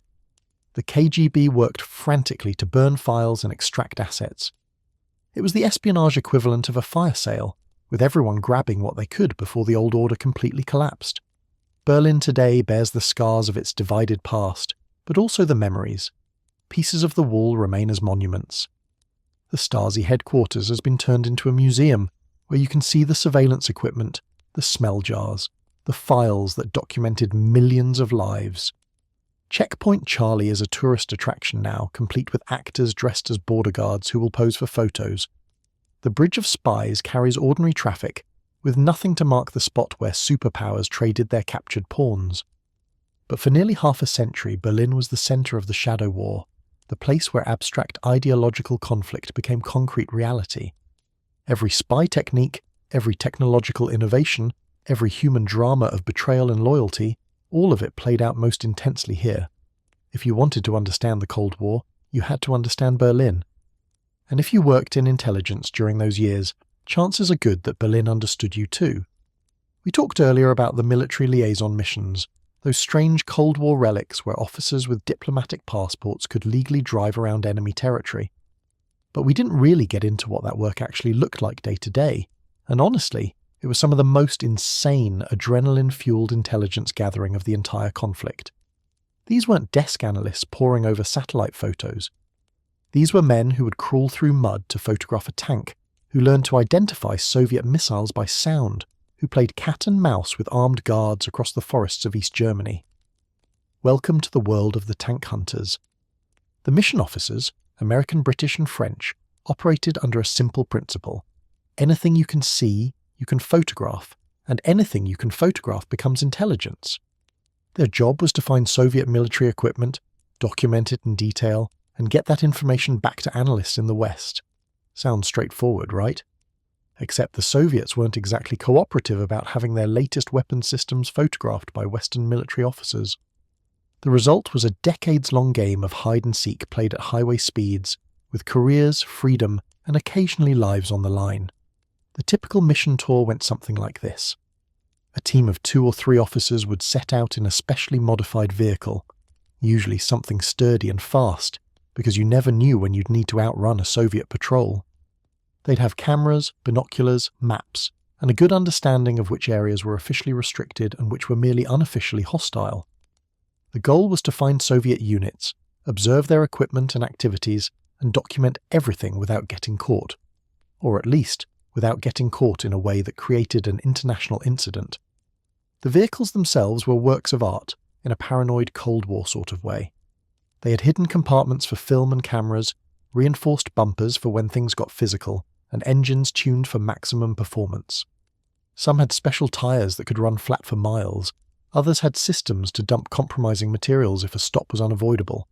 The KGB worked frantically to burn files and extract assets. It was the espionage equivalent of a fire sale, with everyone grabbing what they could before the old order completely collapsed. Berlin today bears the scars of its divided past, but also the memories. Pieces of the wall remain as monuments. The Stasi headquarters has been turned into a museum, where you can see the surveillance equipment, the smell jars, the files that documented millions of lives. Checkpoint Charlie is a tourist attraction now, complete with actors dressed as border guards who will pose for photos. The Bridge of Spies carries ordinary traffic, with nothing to mark the spot where superpowers traded their captured pawns. But for nearly half a century, Berlin was the centre of the Shadow War, the place where abstract ideological conflict became concrete reality. Every spy technique, every technological innovation, every human drama of betrayal and loyalty, all of it played out most intensely here. If you wanted to understand the Cold War, you had to understand Berlin. And if you worked in intelligence during those years, chances are good that Berlin understood you too. We talked earlier about the military liaison missions, those strange Cold War relics where officers with diplomatic passports could legally drive around enemy territory. But we didn't really get into what that work actually looked like day to day, and honestly, it was some of the most insane, adrenaline-fueled intelligence gathering of the entire conflict. These weren't desk analysts poring over satellite photos. These were men who would crawl through mud to photograph a tank, who learned to identify Soviet missiles by sound, who played cat and mouse with armed guards across the forests of East Germany. Welcome to the world of the tank hunters. The mission officers, American, British and French, operated under a simple principle. Anything you can see, you can photograph, and anything you can photograph becomes intelligence. Their job was to find Soviet military equipment, document it in detail, and get that information back to analysts in the West. Sounds straightforward, right? Except the Soviets weren't exactly cooperative about having their latest weapon systems photographed by Western military officers. The result was a decades-long game of hide-and-seek played at highway speeds, with careers, freedom, and occasionally lives on the line. The typical mission tour went something like this. A team of 2 or 3 officers would set out in a specially modified vehicle, usually something sturdy and fast, because you never knew when you'd need to outrun a Soviet patrol. They'd have cameras, binoculars, maps, and a good understanding of which areas were officially restricted and which were merely unofficially hostile. The goal was to find Soviet units, observe their equipment and activities, and document everything without getting caught. Or at least, without getting caught in a way that created an international incident. The vehicles themselves were works of art in a paranoid Cold War sort of way. They had hidden compartments for film and cameras, reinforced bumpers for when things got physical, and engines tuned for maximum performance. Some had special tyres that could run flat for miles. Others had systems to dump compromising materials if a stop was unavoidable.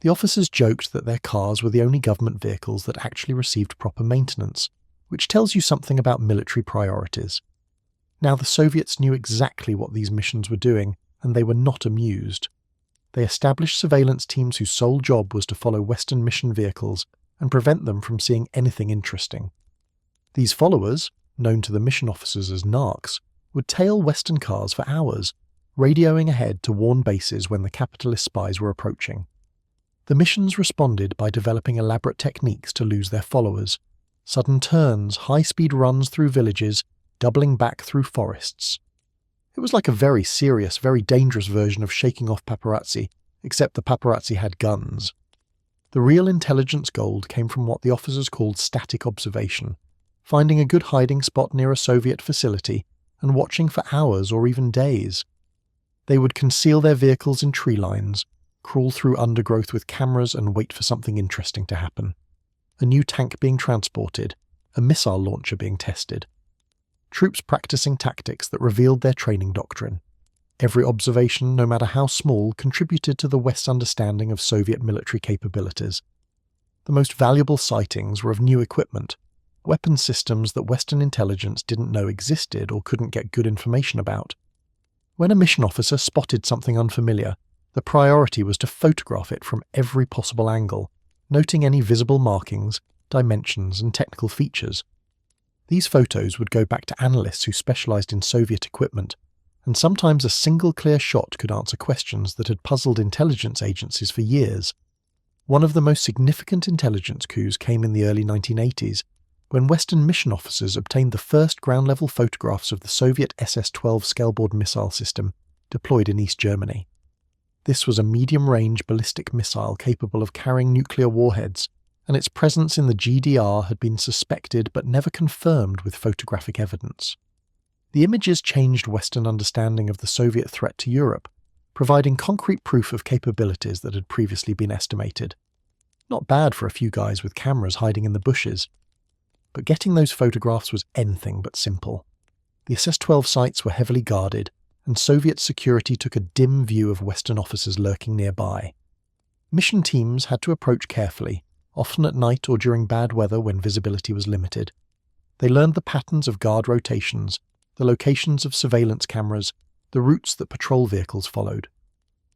The officers joked that their cars were the only government vehicles that actually received proper maintenance, which tells you something about military priorities. Now, the Soviets knew exactly what these missions were doing, and they were not amused. They established surveillance teams whose sole job was to follow Western mission vehicles and prevent them from seeing anything interesting. These followers, known to the mission officers as narcs, would tail Western cars for hours, radioing ahead to warn bases when the capitalist spies were approaching. The missions responded by developing elaborate techniques to lose their followers: sudden turns, high-speed runs through villages, doubling back through forests. It was like a very serious, very dangerous version of shaking off paparazzi, except the paparazzi had guns. The real intelligence gold came from what the officers called static observation, finding a good hiding spot near a Soviet facility and watching for hours or even days. They would conceal their vehicles in tree lines, crawl through undergrowth with cameras and wait for something interesting to happen. A new tank being transported, a missile launcher being tested. Troops practicing tactics that revealed their training doctrine. Every observation, no matter how small, contributed to the West's understanding of Soviet military capabilities. The most valuable sightings were of new equipment, weapon systems that Western intelligence didn't know existed or couldn't get good information about. When a mission officer spotted something unfamiliar, the priority was to photograph it from every possible angle, noting any visible markings, dimensions, and technical features. These photos would go back to analysts who specialized in Soviet equipment, and sometimes a single clear shot could answer questions that had puzzled intelligence agencies for years. One of the most significant intelligence coups came in the early 1980s, when Western mission officers obtained the first ground-level photographs of the Soviet SS-12 scaleboard missile system deployed in East Germany. This was a medium-range ballistic missile capable of carrying nuclear warheads, and its presence in the GDR had been suspected but never confirmed with photographic evidence. The images changed Western understanding of the Soviet threat to Europe, providing concrete proof of capabilities that had previously been estimated. Not bad for a few guys with cameras hiding in the bushes. But getting those photographs was anything but simple. The SS-12 sites were heavily guarded, and Soviet security took a dim view of Western officers lurking nearby. Mission teams had to approach carefully, often at night or during bad weather when visibility was limited. They learned the patterns of guard rotations, the locations of surveillance cameras, the routes that patrol vehicles followed.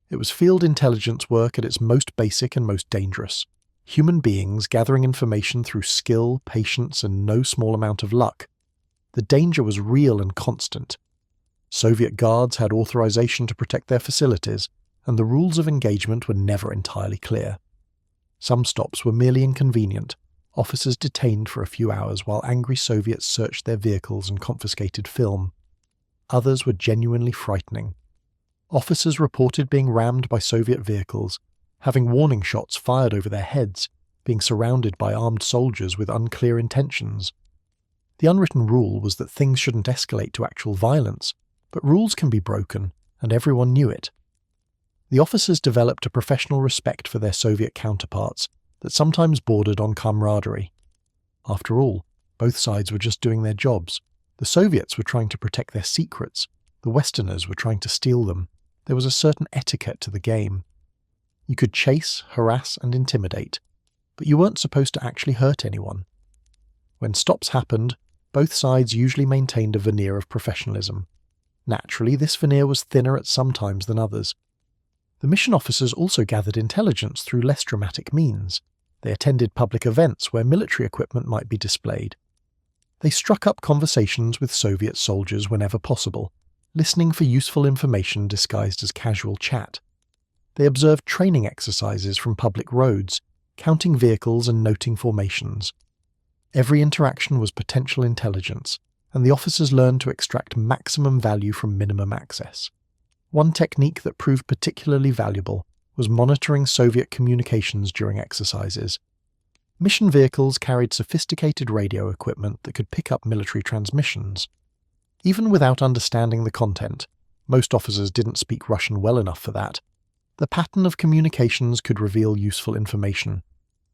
It was field intelligence work at its most basic and most dangerous. Human beings gathering information through skill, patience, and no small amount of luck. The danger was real and constant. Soviet guards had authorization to protect their facilities, and the rules of engagement were never entirely clear. Some stops were merely inconvenient, officers detained for a few hours while angry Soviets searched their vehicles and confiscated film. Others were genuinely frightening. Officers reported being rammed by Soviet vehicles, having warning shots fired over their heads, being surrounded by armed soldiers with unclear intentions. The unwritten rule was that things shouldn't escalate to actual violence, but rules can be broken, and everyone knew it. The officers developed a professional respect for their Soviet counterparts that sometimes bordered on camaraderie. After all, both sides were just doing their jobs. The Soviets were trying to protect their secrets. The Westerners were trying to steal them. There was a certain etiquette to the game. You could chase, harass, and intimidate, but you weren't supposed to actually hurt anyone. When stops happened, both sides usually maintained a veneer of professionalism. Naturally, this veneer was thinner at some times than others. The mission officers also gathered intelligence through less dramatic means. They attended public events where military equipment might be displayed. They struck up conversations with Soviet soldiers whenever possible, listening for useful information disguised as casual chat. They observed training exercises from public roads, counting vehicles and noting formations. Every interaction was potential intelligence, and the officers learned to extract maximum value from minimum access. One technique that proved particularly valuable was monitoring Soviet communications during exercises. Mission vehicles carried sophisticated radio equipment that could pick up military transmissions. Even without understanding the content, most officers didn't speak Russian well enough for that, the pattern of communications could reveal useful information.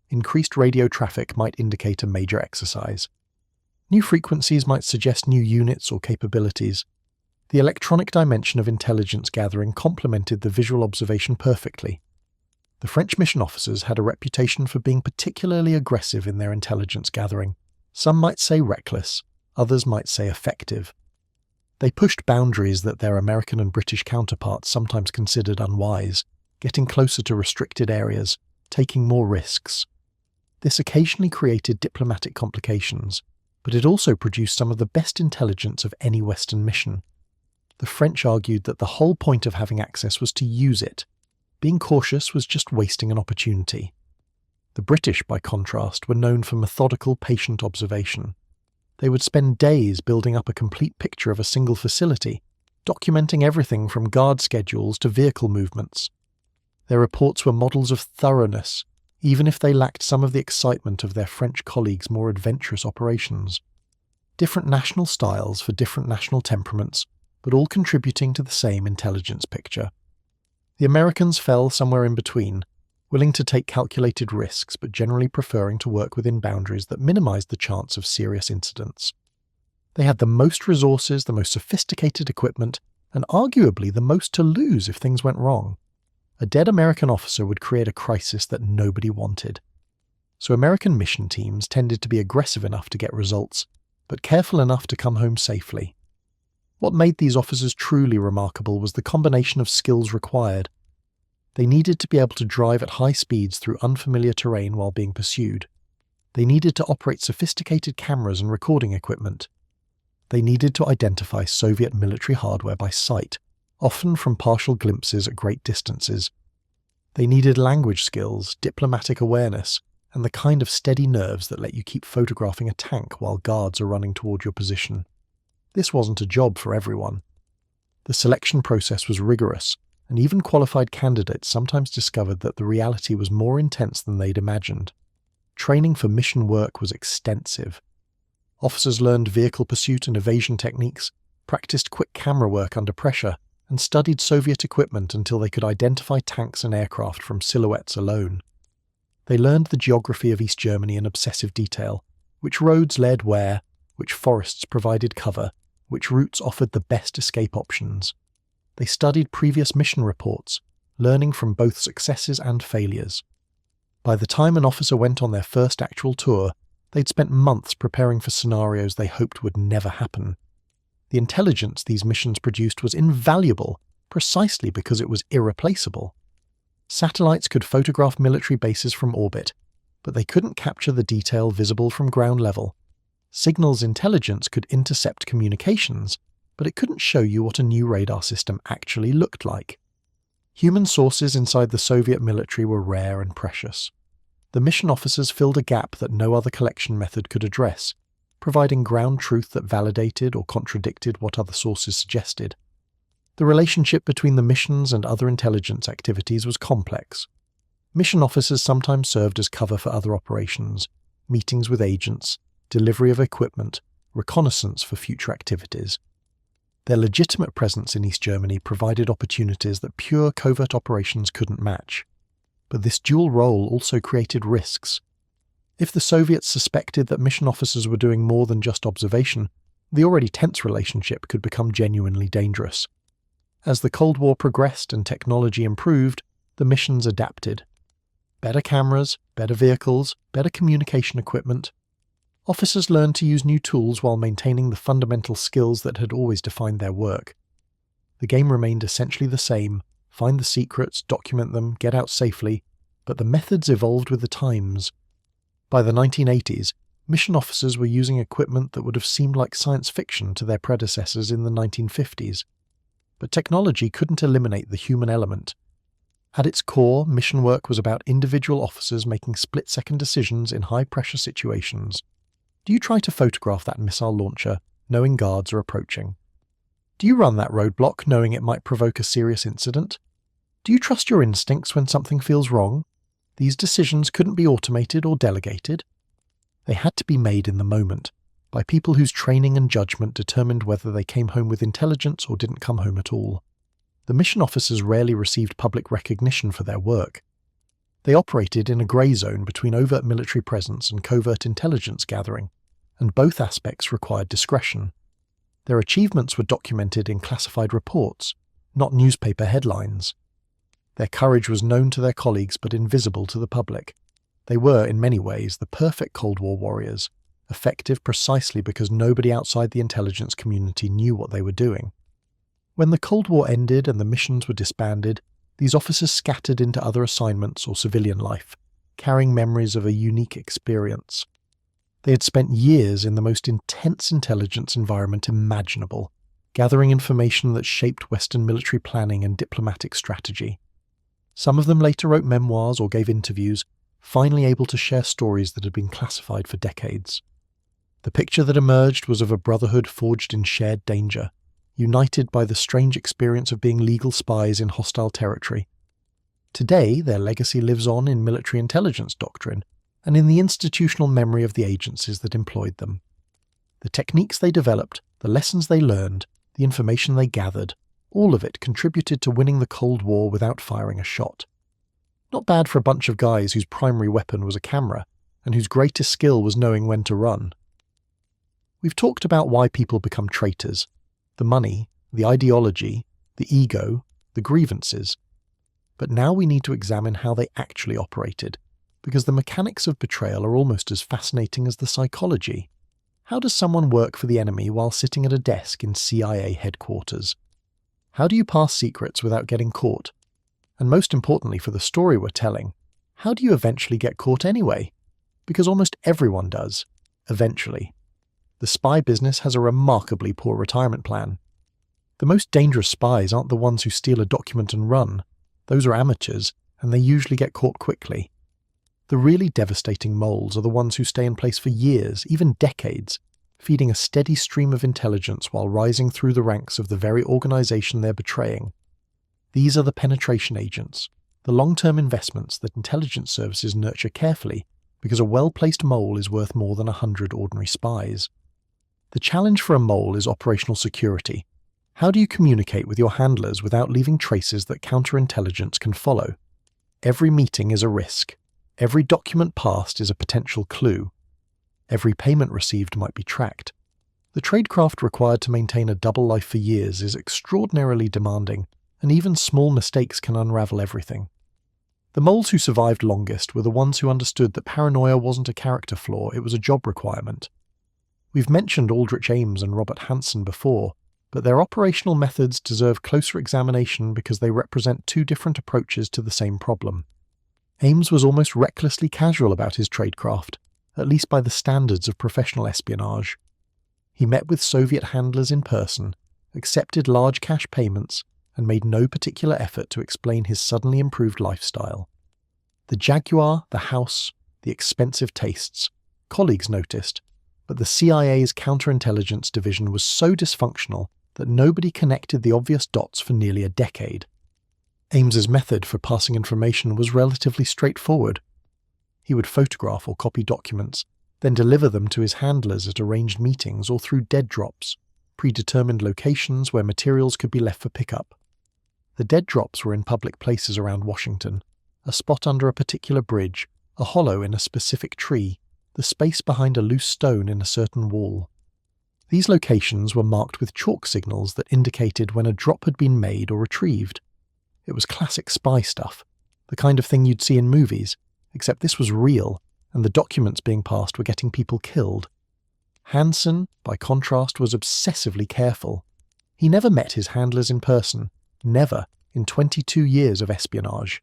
Increased radio traffic might indicate a major exercise. New frequencies might suggest new units or capabilities. The electronic dimension of intelligence gathering complemented the visual observation perfectly. The French mission officers had a reputation for being particularly aggressive in their intelligence gathering. Some might say reckless, others might say effective. They pushed boundaries that their American and British counterparts sometimes considered unwise, getting closer to restricted areas, taking more risks. This occasionally created diplomatic complications, but it also produced some of the best intelligence of any Western mission. The French argued that the whole point of having access was to use it. Being cautious was just wasting an opportunity. The British, by contrast, were known for methodical, patient observation. They would spend days building up a complete picture of a single facility, documenting everything from guard schedules to vehicle movements. Their reports were models of thoroughness, even if they lacked some of the excitement of their French colleagues' more adventurous operations. Different national styles for different national temperaments, but all contributing to the same intelligence picture. The Americans fell somewhere in between, willing to take calculated risks but generally preferring to work within boundaries that minimized the chance of serious incidents. They had the most resources, the most sophisticated equipment, and arguably the most to lose if things went wrong. A dead American officer would create a crisis that nobody wanted. So American mission teams tended to be aggressive enough to get results, but careful enough to come home safely. What made these officers truly remarkable was the combination of skills required. They needed to be able to drive at high speeds through unfamiliar terrain while being pursued. They needed to operate sophisticated cameras and recording equipment. They needed to identify Soviet military hardware by sight, often from partial glimpses at great distances. They needed language skills, diplomatic awareness, and the kind of steady nerves that let you keep photographing a tank while guards are running toward your position. This wasn't a job for everyone. The selection process was rigorous, and even qualified candidates sometimes discovered that the reality was more intense than they'd imagined. Training for mission work was extensive. Officers learned vehicle pursuit and evasion techniques, practiced quick camera work under pressure, and studied Soviet equipment until they could identify tanks and aircraft from silhouettes alone. They learned the geography of East Germany in obsessive detail, which roads led where, which forests provided cover, which routes offered the best escape options. They studied previous mission reports, learning from both successes and failures. By the time an officer went on their first actual tour, they'd spent months preparing for scenarios they hoped would never happen. The intelligence these missions produced was invaluable, precisely because it was irreplaceable. Satellites could photograph military bases from orbit, but they couldn't capture the detail visible from ground level. Signals intelligence could intercept communications, but it couldn't show you what a new radar system actually looked like. Human sources inside the Soviet military were rare and precious. The mission officers filled a gap that no other collection method could address, providing ground truth that validated or contradicted what other sources suggested. The relationship between the missions and other intelligence activities was complex. Mission officers sometimes served as cover for other operations, meetings with agents, delivery of equipment, reconnaissance for future activities. Their legitimate presence in East Germany provided opportunities that pure covert operations couldn't match. But this dual role also created risks. If the Soviets suspected that mission officers were doing more than just observation, the already tense relationship could become genuinely dangerous. As the Cold War progressed and technology improved, the missions adapted. Better cameras, better vehicles, better communication equipment. Officers learned to use new tools while maintaining the fundamental skills that had always defined their work. The game remained essentially the same: find the secrets, document them, get out safely, but the methods evolved with the times. By the 1980s, mission officers were using equipment that would have seemed like science fiction to their predecessors in the 1950s. But technology couldn't eliminate the human element. At its core, mission work was about individual officers making split-second decisions in high-pressure situations. Do you try to photograph that missile launcher, knowing guards are approaching? Do you run that roadblock, knowing it might provoke a serious incident? Do you trust your instincts when something feels wrong? These decisions couldn't be automated or delegated. They had to be made in the moment, by people whose training and judgment determined whether they came home with intelligence or didn't come home at all. The mission officers rarely received public recognition for their work. They operated in a grey zone between overt military presence and covert intelligence gathering, and both aspects required discretion. Their achievements were documented in classified reports, not newspaper headlines. Their courage was known to their colleagues but invisible to the public. They were, in many ways, the perfect Cold War warriors, effective precisely because nobody outside the intelligence community knew what they were doing. When the Cold War ended and the missions were disbanded, these officers scattered into other assignments or civilian life, carrying memories of a unique experience. They had spent years in the most intense intelligence environment imaginable, gathering information that shaped Western military planning and diplomatic strategy. Some of them later wrote memoirs or gave interviews, finally able to share stories that had been classified for decades. The picture that emerged was of a brotherhood forged in shared danger, united by the strange experience of being legal spies in hostile territory. Today, their legacy lives on in military intelligence doctrine and in the institutional memory of the agencies that employed them. The techniques they developed, the lessons they learned, the information they gathered, all of it contributed to winning the Cold War without firing a shot. Not bad for a bunch of guys whose primary weapon was a camera and whose greatest skill was knowing when to run. We've talked about why people become traitors: the money, the ideology, the ego, the grievances. But now we need to examine how they actually operated, because the mechanics of betrayal are almost as fascinating as the psychology. How does someone work for the enemy while sitting at a desk in CIA headquarters? How do you pass secrets without getting caught? And most importantly for the story we're telling, how do you eventually get caught anyway? Because almost everyone does, eventually. The spy business has a remarkably poor retirement plan. The most dangerous spies aren't the ones who steal a document and run. Those are amateurs, and they usually get caught quickly. The really devastating moles are the ones who stay in place for years, even decades, feeding a steady stream of intelligence while rising through the ranks of the very organization they're betraying. These are the penetration agents, the long-term investments that intelligence services nurture carefully, because a well-placed mole is worth more than 100 ordinary spies. The challenge for a mole is operational security. How do you communicate with your handlers without leaving traces that counterintelligence can follow? Every meeting is a risk. Every document passed is a potential clue. Every payment received might be tracked. The tradecraft required to maintain a double life for years is extraordinarily demanding, and even small mistakes can unravel everything. The moles who survived longest were the ones who understood that paranoia wasn't a character flaw, it was a job requirement. We've mentioned Aldrich Ames and Robert Hansen before, but their operational methods deserve closer examination because they represent two different approaches to the same problem. Ames was almost recklessly casual about his tradecraft, at least by the standards of professional espionage. He met with Soviet handlers in person, accepted large cash payments, and made no particular effort to explain his suddenly improved lifestyle. The Jaguar, the house, the expensive tastes, colleagues noticed, but the CIA's counterintelligence division was so dysfunctional that nobody connected the obvious dots for nearly a decade. Ames's method for passing information was relatively straightforward. He would photograph or copy documents, then deliver them to his handlers at arranged meetings or through dead drops, predetermined locations where materials could be left for pickup. The dead drops were in public places around Washington, a spot under a particular bridge, a hollow in a specific tree, the space behind a loose stone in a certain wall. These locations were marked with chalk signals that indicated when a drop had been made or retrieved. It was classic spy stuff, the kind of thing you'd see in movies, except this was real, and the documents being passed were getting people killed. Hansen, by contrast, was obsessively careful. He never met his handlers in person, never, in 22 years of espionage.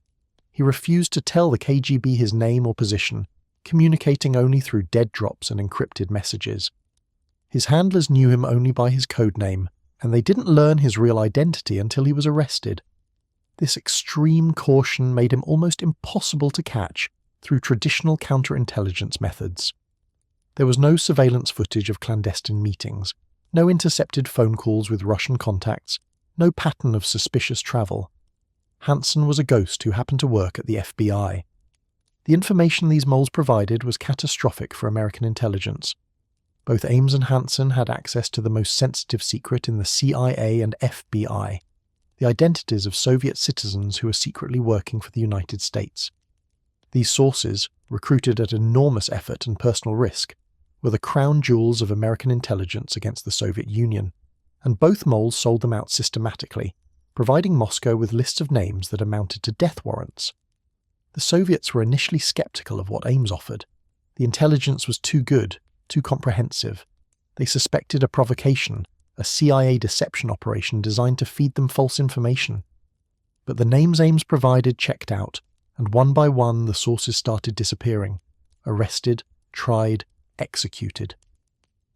He refused to tell the KGB his name or position, communicating only through dead drops and encrypted messages. His handlers knew him only by his code name, and they didn't learn his real identity until he was arrested. This extreme caution made him almost impossible to catch through traditional counterintelligence methods. There was no surveillance footage of clandestine meetings, no intercepted phone calls with Russian contacts, no pattern of suspicious travel. Hansen was a ghost who happened to work at the FBI. The information these moles provided was catastrophic for American intelligence. Both Ames and Hansen had access to the most sensitive secret in the CIA and FBI, the identities of Soviet citizens who were secretly working for the United States. These sources, recruited at enormous effort and personal risk, were the crown jewels of American intelligence against the Soviet Union, and both moles sold them out systematically, providing Moscow with lists of names that amounted to death warrants. The Soviets were initially skeptical of what Ames offered. The intelligence was too good, too comprehensive. They suspected a provocation, a CIA deception operation designed to feed them false information. But the names Ames provided checked out, and one by one the sources started disappearing, arrested, tried, executed.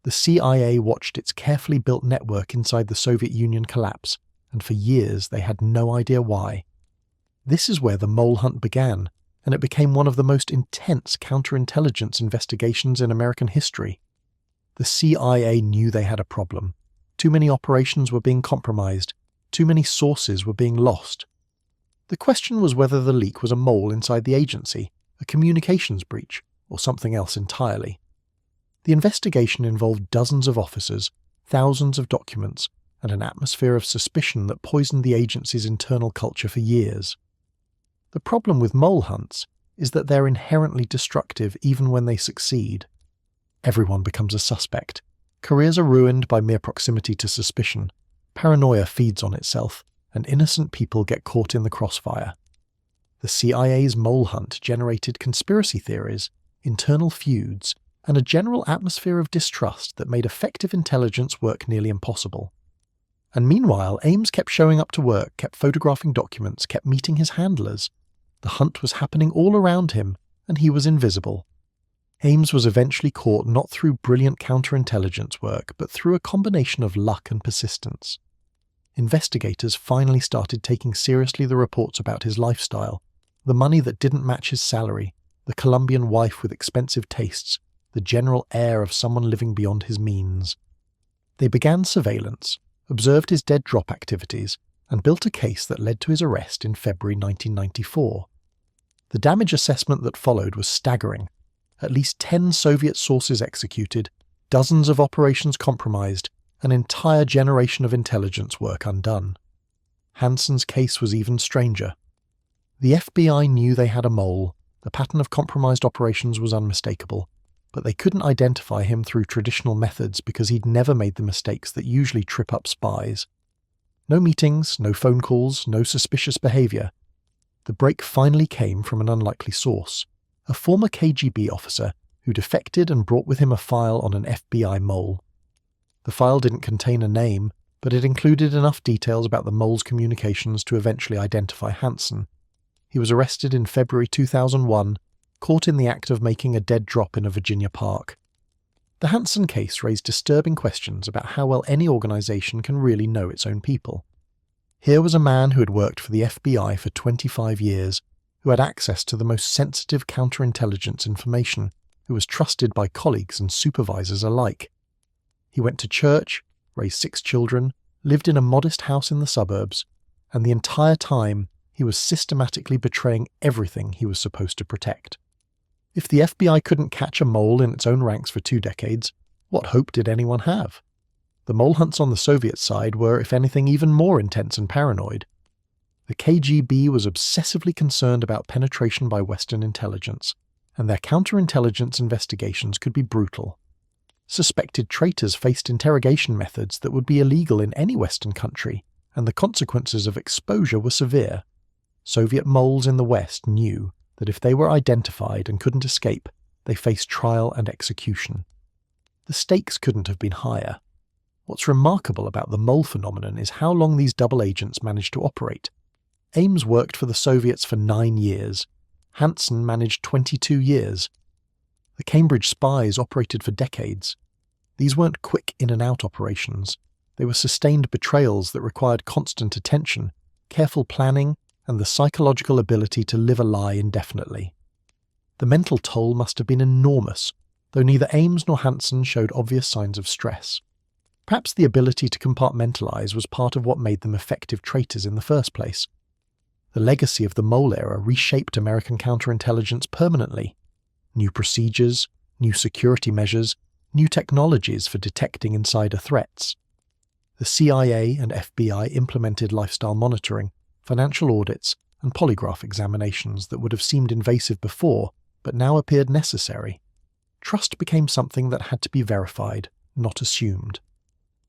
The CIA watched its carefully built network inside the Soviet Union collapse, and for years they had no idea why. This is where the mole hunt began, and it became one of the most intense counterintelligence investigations in American history. The CIA knew they had a problem. Too many operations were being compromised. Too many sources were being lost. The question was whether the leak was a mole inside the agency, a communications breach, or something else entirely. The investigation involved dozens of officers, thousands of documents, and an atmosphere of suspicion that poisoned the agency's internal culture for years. The problem with mole hunts is that they're inherently destructive even when they succeed. Everyone becomes a suspect. Careers are ruined by mere proximity to suspicion. Paranoia feeds on itself, and innocent people get caught in the crossfire. The CIA's mole hunt generated conspiracy theories, internal feuds, and a general atmosphere of distrust that made effective intelligence work nearly impossible. And meanwhile, Ames kept showing up to work, kept photographing documents, kept meeting his handlers. The hunt was happening all around him, and he was invisible. Ames was eventually caught not through brilliant counterintelligence work, but through a combination of luck and persistence. Investigators finally started taking seriously the reports about his lifestyle, the money that didn't match his salary, the Colombian wife with expensive tastes, the general air of someone living beyond his means. They began surveillance, observed his dead drop activities, and built a case that led to his arrest in February 1994. The damage assessment that followed was staggering. At least 10 Soviet sources executed, dozens of operations compromised, an entire generation of intelligence work undone. Hansen's case was even stranger. The FBI knew they had a mole, the pattern of compromised operations was unmistakable, but they couldn't identify him through traditional methods because he'd never made the mistakes that usually trip up spies. No meetings, no phone calls, no suspicious behavior. The break finally came from an unlikely source, a former KGB officer who defected and brought with him a file on an FBI mole. The file didn't contain a name, but it included enough details about the mole's communications to eventually identify Hansen. He was arrested in February 2001, caught in the act of making a dead drop in a Virginia park. The Hansen case raised disturbing questions about how well any organization can really know its own people. Here was a man who had worked for the FBI for 25 years, who had access to the most sensitive counterintelligence information, who was trusted by colleagues and supervisors alike. He went to church, raised 6 children, lived in a modest house in the suburbs, and the entire time he was systematically betraying everything he was supposed to protect. If the FBI couldn't catch a mole in its own ranks for 2 decades, what hope did anyone have? The mole hunts on the Soviet side were, if anything, even more intense and paranoid. The KGB was obsessively concerned about penetration by Western intelligence, and their counterintelligence investigations could be brutal. Suspected traitors faced interrogation methods that would be illegal in any Western country, and the consequences of exposure were severe. Soviet moles in the West knew that if they were identified and couldn't escape, they faced trial and execution. The stakes couldn't have been higher. What's remarkable about the mole phenomenon is how long these double agents managed to operate. Ames worked for the Soviets for 9 years. Hansen managed 22 years. The Cambridge Spies operated for decades. These weren't quick in-and-out operations. They were sustained betrayals that required constant attention, careful planning, and the psychological ability to live a lie indefinitely. The mental toll must have been enormous, though neither Ames nor Hansen showed obvious signs of stress. Perhaps the ability to compartmentalize was part of what made them effective traitors in the first place. The legacy of the mole era reshaped American counterintelligence permanently. New procedures, new security measures, new technologies for detecting insider threats. The CIA and FBI implemented lifestyle monitoring, financial audits, and polygraph examinations that would have seemed invasive before, but now appeared necessary. Trust became something that had to be verified, not assumed.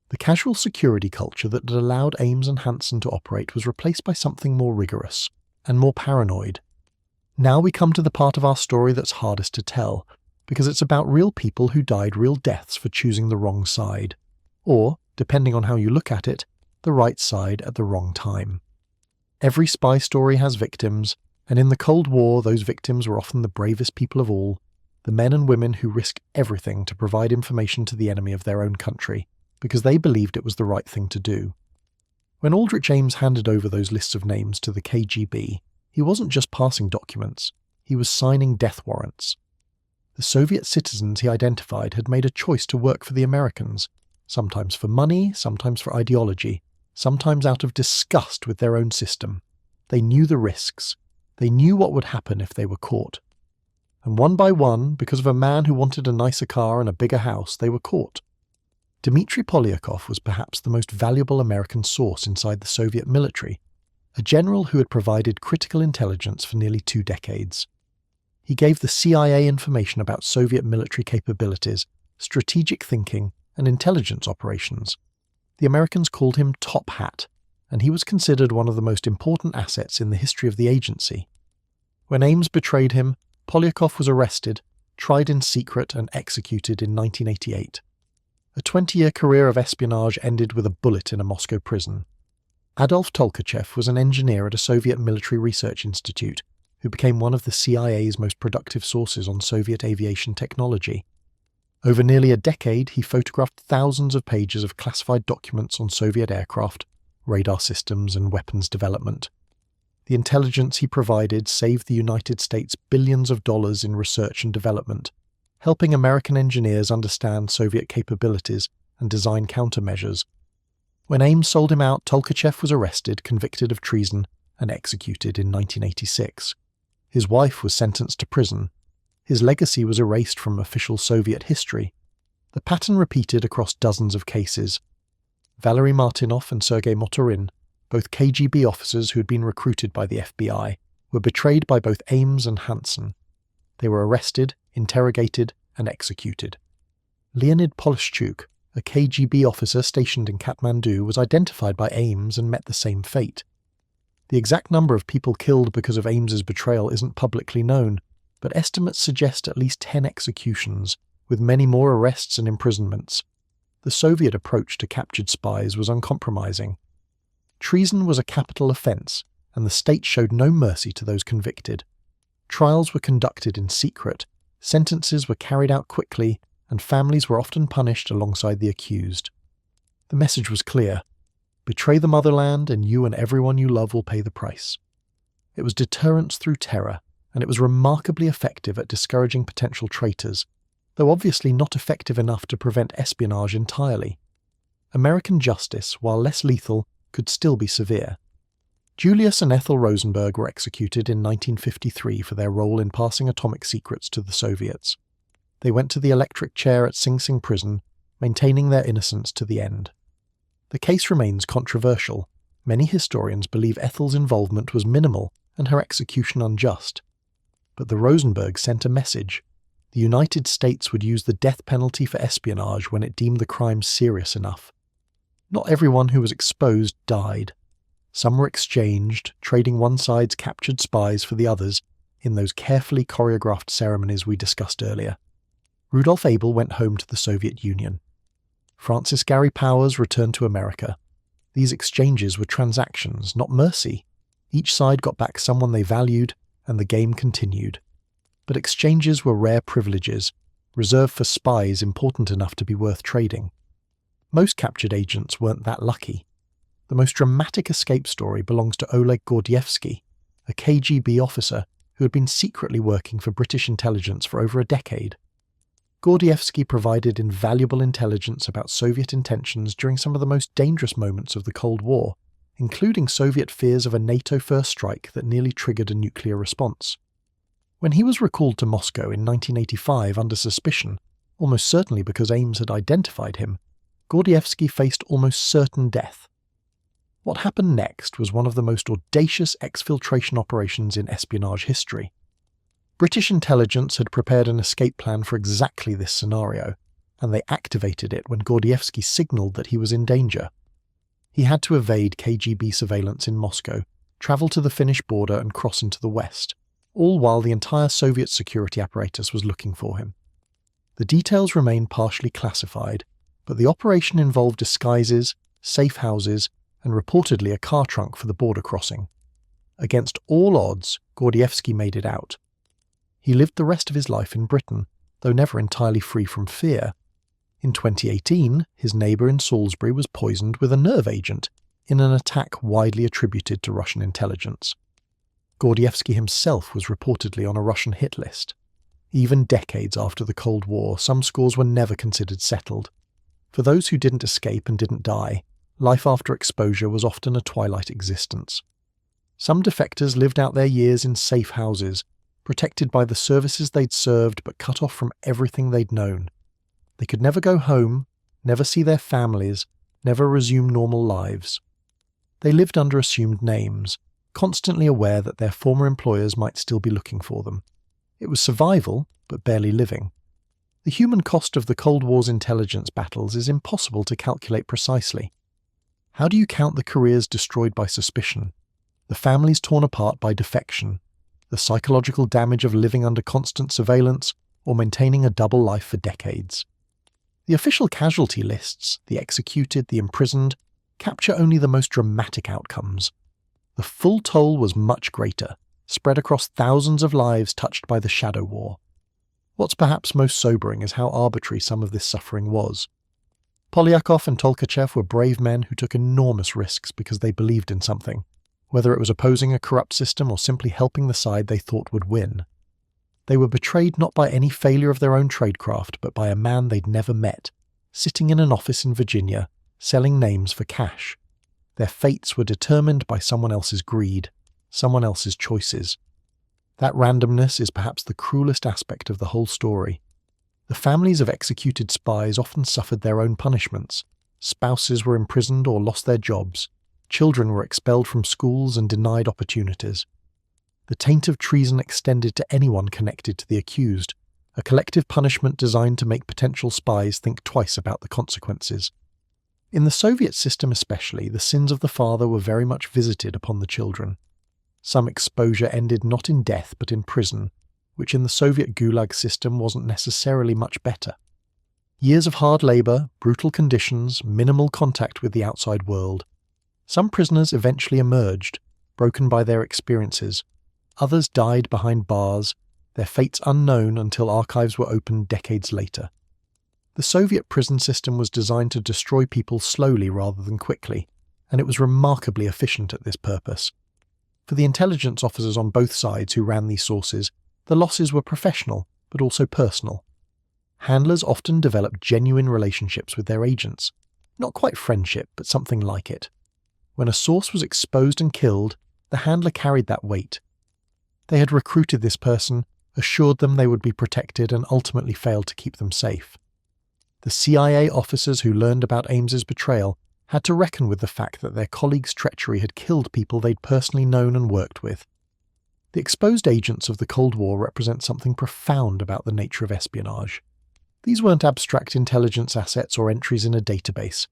The casual security culture that had allowed Ames and Hansen to operate was replaced by something more rigorous and more paranoid. Now we come to the part of our story that's hardest to tell, because it's about real people who died real deaths for choosing the wrong side, or, depending on how you look at it, the right side at the wrong time. Every spy story has victims, and in the Cold War those victims were often the bravest people of all, the men and women who risked everything to provide information to the enemy of their own country, because they believed it was the right thing to do. When Aldrich Ames handed over those lists of names to the KGB, he wasn't just passing documents, he was signing death warrants. The Soviet citizens he identified had made a choice to work for the Americans, sometimes for money, sometimes for ideology, sometimes out of disgust with their own system. They knew the risks. They knew what would happen if they were caught. And one by one, because of a man who wanted a nicer car and a bigger house, they were caught. Dmitry Polyakov was perhaps the most valuable American source inside the Soviet military, a general who had provided critical intelligence for nearly 2 decades. He gave the CIA information about Soviet military capabilities, strategic thinking, and intelligence operations. The Americans called him Top Hat, and he was considered one of the most important assets in the history of the agency. When Ames betrayed him, Polyakov was arrested, tried in secret, and executed in 1988. A 20-year career of espionage ended with a bullet in a Moscow prison. Adolf Tolkachev was an engineer at a Soviet military research institute who became one of the CIA's most productive sources on Soviet aviation technology. Over nearly a decade, he photographed thousands of pages of classified documents on Soviet aircraft, radar systems, and weapons development. The intelligence he provided saved the United States billions of dollars in research and development, helping American engineers understand Soviet capabilities and design countermeasures. When Ames sold him out, Tolkachev was arrested, convicted of treason, and executed in 1986. His wife was sentenced to prison. His legacy was erased from official Soviet history. The pattern repeated across dozens of cases. Valery Martinov and Sergei Motorin, both KGB officers who had been recruited by the FBI, were betrayed by both Ames and Hansen. They were arrested, interrogated, and executed. Leonid Polishchuk, a KGB officer stationed in Kathmandu, was identified by Ames and met the same fate. The exact number of people killed because of Ames's betrayal isn't publicly known, but estimates suggest at least 10 executions, with many more arrests and imprisonments. The Soviet approach to captured spies was uncompromising. Treason was a capital offence, and the state showed no mercy to those convicted. Trials were conducted in secret, sentences were carried out quickly, and families were often punished alongside the accused. The message was clear: betray the motherland and you and everyone you love will pay the price. It was deterrence through terror, and it was remarkably effective at discouraging potential traitors, though obviously not effective enough to prevent espionage entirely. American justice, while less lethal, could still be severe. Julius and Ethel Rosenberg were executed in 1953 for their role in passing atomic secrets to the Soviets. They went to the electric chair at Sing Sing prison, maintaining their innocence to the end. The case remains controversial. Many historians believe Ethel's involvement was minimal and her execution unjust. But the Rosenbergs sent a message. The United States would use the death penalty for espionage when it deemed the crime serious enough. Not everyone who was exposed died. Some were exchanged, trading one side's captured spies for the others in those carefully choreographed ceremonies we discussed earlier. Rudolf Abel went home to the Soviet Union. Francis Gary Powers returned to America. These exchanges were transactions, not mercy. Each side got back someone they valued, and the game continued. But exchanges were rare privileges, reserved for spies important enough to be worth trading. Most captured agents weren't that lucky. The most dramatic escape story belongs to Oleg Gordievsky, a KGB officer who had been secretly working for British intelligence for over a decade. Gordievsky provided invaluable intelligence about Soviet intentions during some of the most dangerous moments of the Cold War, including Soviet fears of a NATO first strike that nearly triggered a nuclear response. When he was recalled to Moscow in 1985 under suspicion, almost certainly because Ames had identified him, Gordievsky faced almost certain death. What happened next was one of the most audacious exfiltration operations in espionage history. British intelligence had prepared an escape plan for exactly this scenario, and they activated it when Gordievsky signaled that he was in danger. He had to evade KGB surveillance in Moscow, travel to the Finnish border and cross into the west, all while the entire Soviet security apparatus was looking for him. The details remain partially classified, but the operation involved disguises, safe houses, and reportedly a car trunk for the border crossing. Against all odds, Gordievsky made it out. He lived the rest of his life in Britain, though never entirely free from fear. In 2018, his neighbour in Salisbury was poisoned with a nerve agent in an attack widely attributed to Russian intelligence. Gordievsky himself was reportedly on a Russian hit list. Even decades after the Cold War, some scores were never considered settled. For those who didn't escape and didn't die, life after exposure was often a twilight existence. Some defectors lived out their years in safe houses, protected by the services they'd served but cut off from everything they'd known. They could never go home, never see their families, never resume normal lives. They lived under assumed names, constantly aware that their former employers might still be looking for them. It was survival, but barely living. The human cost of the Cold War's intelligence battles is impossible to calculate precisely. How do you count the careers destroyed by suspicion, the families torn apart by defection, the psychological damage of living under constant surveillance or maintaining a double life for decades? The official casualty lists, the executed, the imprisoned, capture only the most dramatic outcomes. The full toll was much greater, spread across thousands of lives touched by the Shadow War. What's perhaps most sobering is how arbitrary some of this suffering was. Polyakov and Tolkachev were brave men who took enormous risks because they believed in something, whether it was opposing a corrupt system or simply helping the side they thought would win. They were betrayed not by any failure of their own tradecraft, but by a man they'd never met, sitting in an office in Virginia, selling names for cash. Their fates were determined by someone else's greed, someone else's choices. That randomness is perhaps the cruelest aspect of the whole story. The families of executed spies often suffered their own punishments. Spouses were imprisoned or lost their jobs. Children were expelled from schools and denied opportunities. The taint of treason extended to anyone connected to the accused, a collective punishment designed to make potential spies think twice about the consequences. In the Soviet system especially, the sins of the father were very much visited upon the children. Some exposure ended not in death but in prison, which in the Soviet Gulag system wasn't necessarily much better. Years of hard labour, brutal conditions, minimal contact with the outside world. Some prisoners eventually emerged, broken by their experiences. Others died behind bars, their fates unknown until archives were opened decades later. The Soviet prison system was designed to destroy people slowly rather than quickly, and it was remarkably efficient at this purpose. For the intelligence officers on both sides who ran these sources, the losses were professional, but also personal. Handlers often developed genuine relationships with their agents. Not quite friendship, but something like it. When a source was exposed and killed, the handler carried that weight. They had recruited this person, assured them they would be protected, and ultimately failed to keep them safe. The CIA officers who learned about Ames's betrayal had to reckon with the fact that their colleagues' treachery had killed people they'd personally known and worked with. The exposed agents of the Cold War represent something profound about the nature of espionage. These weren't abstract intelligence assets or entries in a database.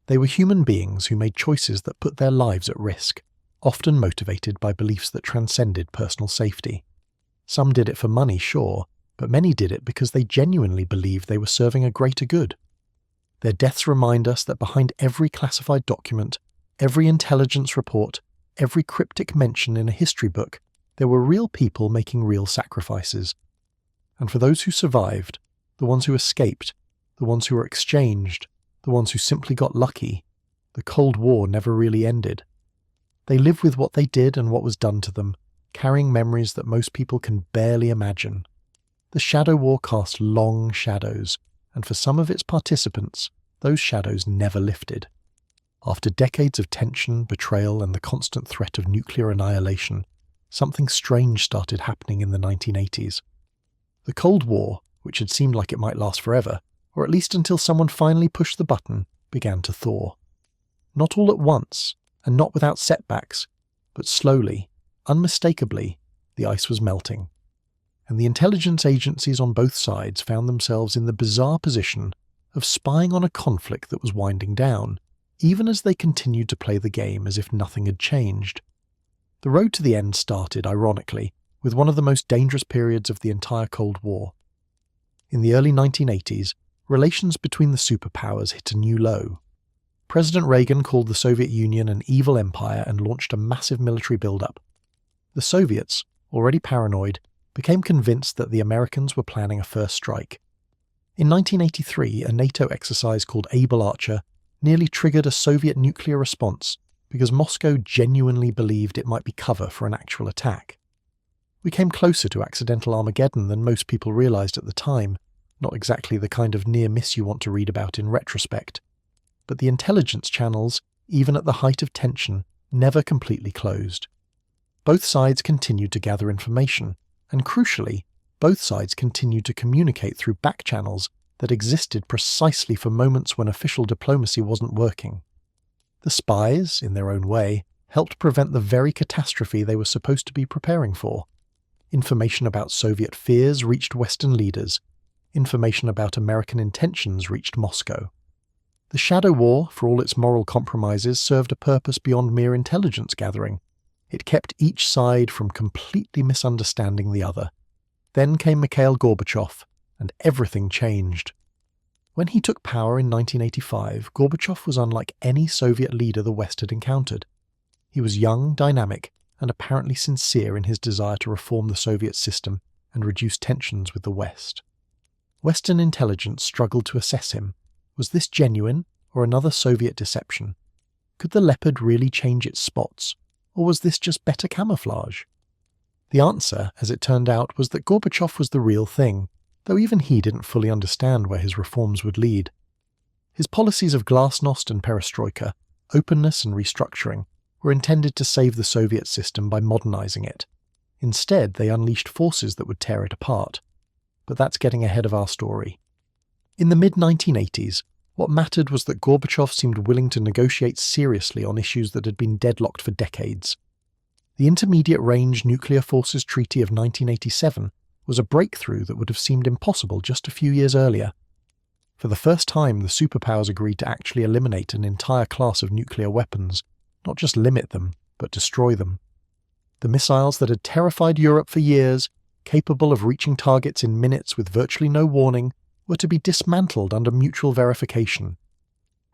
They were human beings who made choices that put their lives at risk, often motivated by beliefs that transcended personal safety. Some did it for money, sure, but many did it because they genuinely believed they were serving a greater good. Their deaths remind us that behind every classified document, every intelligence report, every cryptic mention in a history book, there were real people making real sacrifices. And for those who survived, the ones who escaped, the ones who were exchanged, the ones who simply got lucky, the Cold War never really ended. They live with what they did and what was done to them, carrying memories that most people can barely imagine. The Shadow War cast long shadows, and for some of its participants, those shadows never lifted. After decades of tension, betrayal, and the constant threat of nuclear annihilation, something strange started happening in the 1980s. The Cold War, which had seemed like it might last forever, or at least until someone finally pushed the button, began to thaw. Not all at once, and not without setbacks, but slowly, unmistakably, the ice was melting. And the intelligence agencies on both sides found themselves in the bizarre position of spying on a conflict that was winding down, even as they continued to play the game as if nothing had changed. The road to the end started, ironically, with one of the most dangerous periods of the entire Cold War. In the early 1980s, relations between the superpowers hit a new low. President Reagan called the Soviet Union an evil empire and launched a massive military buildup. The Soviets, already paranoid, became convinced that the Americans were planning a first strike. In 1983, a NATO exercise called Able Archer nearly triggered a Soviet nuclear response because Moscow genuinely believed it might be cover for an actual attack. We came closer to accidental Armageddon than most people realized at the time, not exactly the kind of near miss you want to read about in retrospect. But the intelligence channels, even at the height of tension, never completely closed. Both sides continued to gather information, and crucially, both sides continued to communicate through back channels that existed precisely for moments when official diplomacy wasn't working. The spies, in their own way, helped prevent the very catastrophe they were supposed to be preparing for. Information about Soviet fears reached Western leaders. Information about American intentions reached Moscow. The Shadow War, for all its moral compromises, served a purpose beyond mere intelligence gathering. It kept each side from completely misunderstanding the other. Then came Mikhail Gorbachev, and everything changed. When he took power in 1985, Gorbachev was unlike any Soviet leader the West had encountered. He was young, dynamic, and apparently sincere in his desire to reform the Soviet system and reduce tensions with the West. Western intelligence struggled to assess him. Was this genuine, or another Soviet deception? Could the leopard really change its spots, or was this just better camouflage? The answer, as it turned out, was that Gorbachev was the real thing, though even he didn't fully understand where his reforms would lead. His policies of glasnost and perestroika, openness and restructuring, were intended to save the Soviet system by modernizing it. Instead, they unleashed forces that would tear it apart. But that's getting ahead of our story. In the mid-1980s, what mattered was that Gorbachev seemed willing to negotiate seriously on issues that had been deadlocked for decades. The Intermediate-Range Nuclear Forces Treaty of 1987 was a breakthrough that would have seemed impossible just a few years earlier. For the first time, the superpowers agreed to actually eliminate an entire class of nuclear weapons, not just limit them, but destroy them. The missiles that had terrified Europe for years, capable of reaching targets in minutes with virtually no warning, were to be dismantled under mutual verification.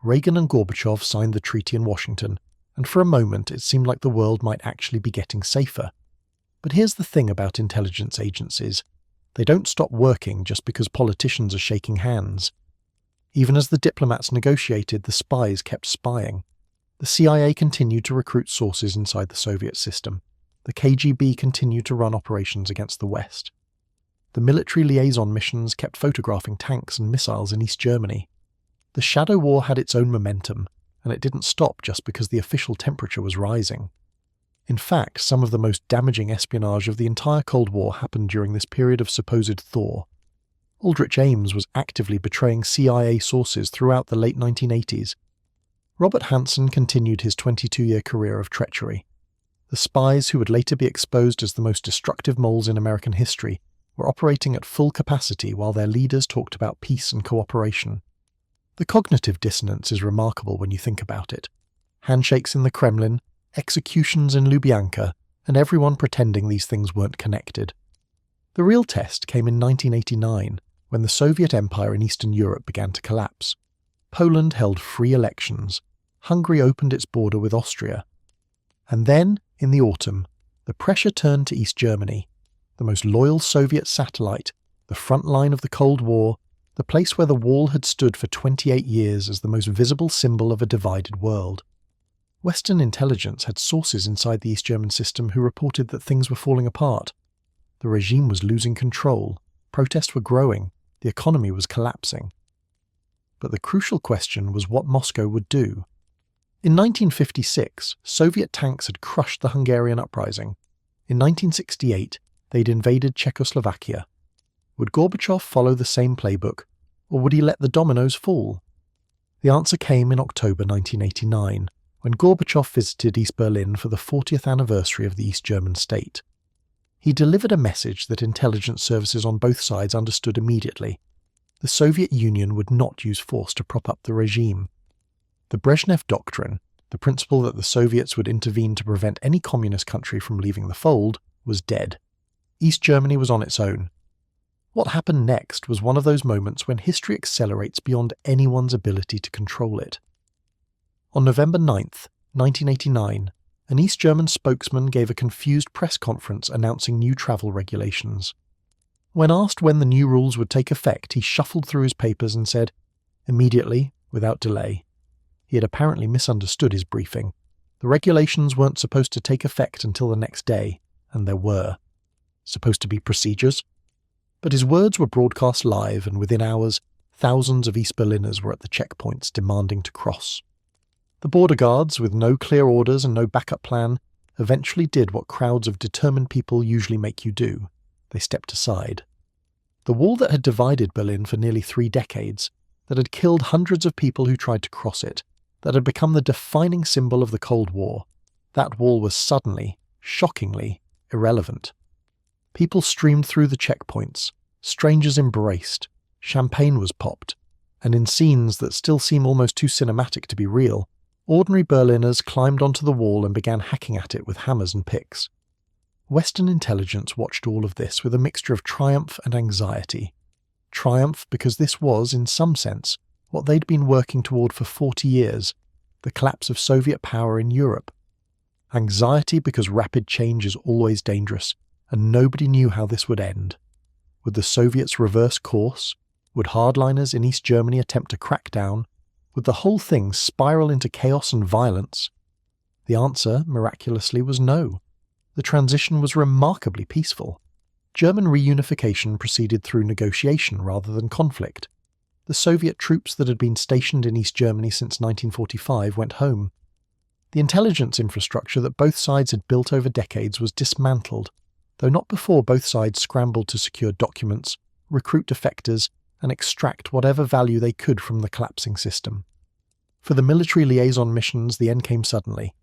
Reagan and Gorbachev signed the treaty in Washington, and for a moment it seemed like the world might actually be getting safer. But here's the thing about intelligence agencies. They don't stop working just because politicians are shaking hands. Even as the diplomats negotiated, the spies kept spying. The CIA continued to recruit sources inside the Soviet system. The KGB continued to run operations against the West. The military liaison missions kept photographing tanks and missiles in East Germany. The Shadow War had its own momentum, and it didn't stop just because the official temperature was rising. In fact, some of the most damaging espionage of the entire Cold War happened during this period of supposed thaw. Aldrich Ames was actively betraying CIA sources throughout the late 1980s. Robert Hanssen continued his 22-year career of treachery. The spies, who would later be exposed as the most destructive moles in American history, were operating at full capacity while their leaders talked about peace and cooperation. The cognitive dissonance is remarkable when you think about it. Handshakes in the Kremlin, executions in Lubyanka, and everyone pretending these things weren't connected. The real test came in 1989, when the Soviet Empire in Eastern Europe began to collapse. Poland held free elections. Hungary opened its border with Austria. And then, in the autumn, the pressure turned to East Germany, the most loyal Soviet satellite, the front line of the Cold War, the place where the wall had stood for 28 years as the most visible symbol of a divided world. Western intelligence had sources inside the East German system who reported that things were falling apart. The regime was losing control, protests were growing, the economy was collapsing. But the crucial question was what Moscow would do. In 1956, Soviet tanks had crushed the Hungarian uprising. In 1968, they'd invaded Czechoslovakia. Would Gorbachev follow the same playbook, or would he let the dominoes fall? The answer came in October 1989, when Gorbachev visited East Berlin for the 40th anniversary of the East German state. He delivered a message that intelligence services on both sides understood immediately. The Soviet Union would not use force to prop up the regime. The Brezhnev Doctrine, the principle that the Soviets would intervene to prevent any communist country from leaving the fold, was dead. East Germany was on its own. What happened next was one of those moments when history accelerates beyond anyone's ability to control it. On November 9th, 1989, an East German spokesman gave a confused press conference announcing new travel regulations. When asked when the new rules would take effect, he shuffled through his papers and said, "Immediately, without delay." He had apparently misunderstood his briefing. The regulations weren't supposed to take effect until the next day, and there were. Supposed to be procedures? But his words were broadcast live, and within hours, thousands of East Berliners were at the checkpoints demanding to cross. The border guards, with no clear orders and no backup plan, eventually did what crowds of determined people usually make you do. They stepped aside. The wall that had divided Berlin for nearly 3 decades, that had killed hundreds of people who tried to cross it, that had become the defining symbol of the Cold War, that wall was suddenly, shockingly, irrelevant. People streamed through the checkpoints, strangers embraced, champagne was popped, and in scenes that still seem almost too cinematic to be real, ordinary Berliners climbed onto the wall and began hacking at it with hammers and picks. Western intelligence watched all of this with a mixture of triumph and anxiety. Triumph because this was, in some sense, what they'd been working toward for 40 years, the collapse of Soviet power in Europe. Anxiety because rapid change is always dangerous, and nobody knew how this would end. Would the Soviets reverse course? Would hardliners in East Germany attempt to crack down? Would the whole thing spiral into chaos and violence? The answer, miraculously, was no. The transition was remarkably peaceful. German reunification proceeded through negotiation rather than conflict. The Soviet troops that had been stationed in East Germany since 1945 went home. The intelligence infrastructure that both sides had built over decades was dismantled, though not before both sides scrambled to secure documents, recruit defectors, and extract whatever value they could from the collapsing system. For the military liaison missions, the end came suddenly.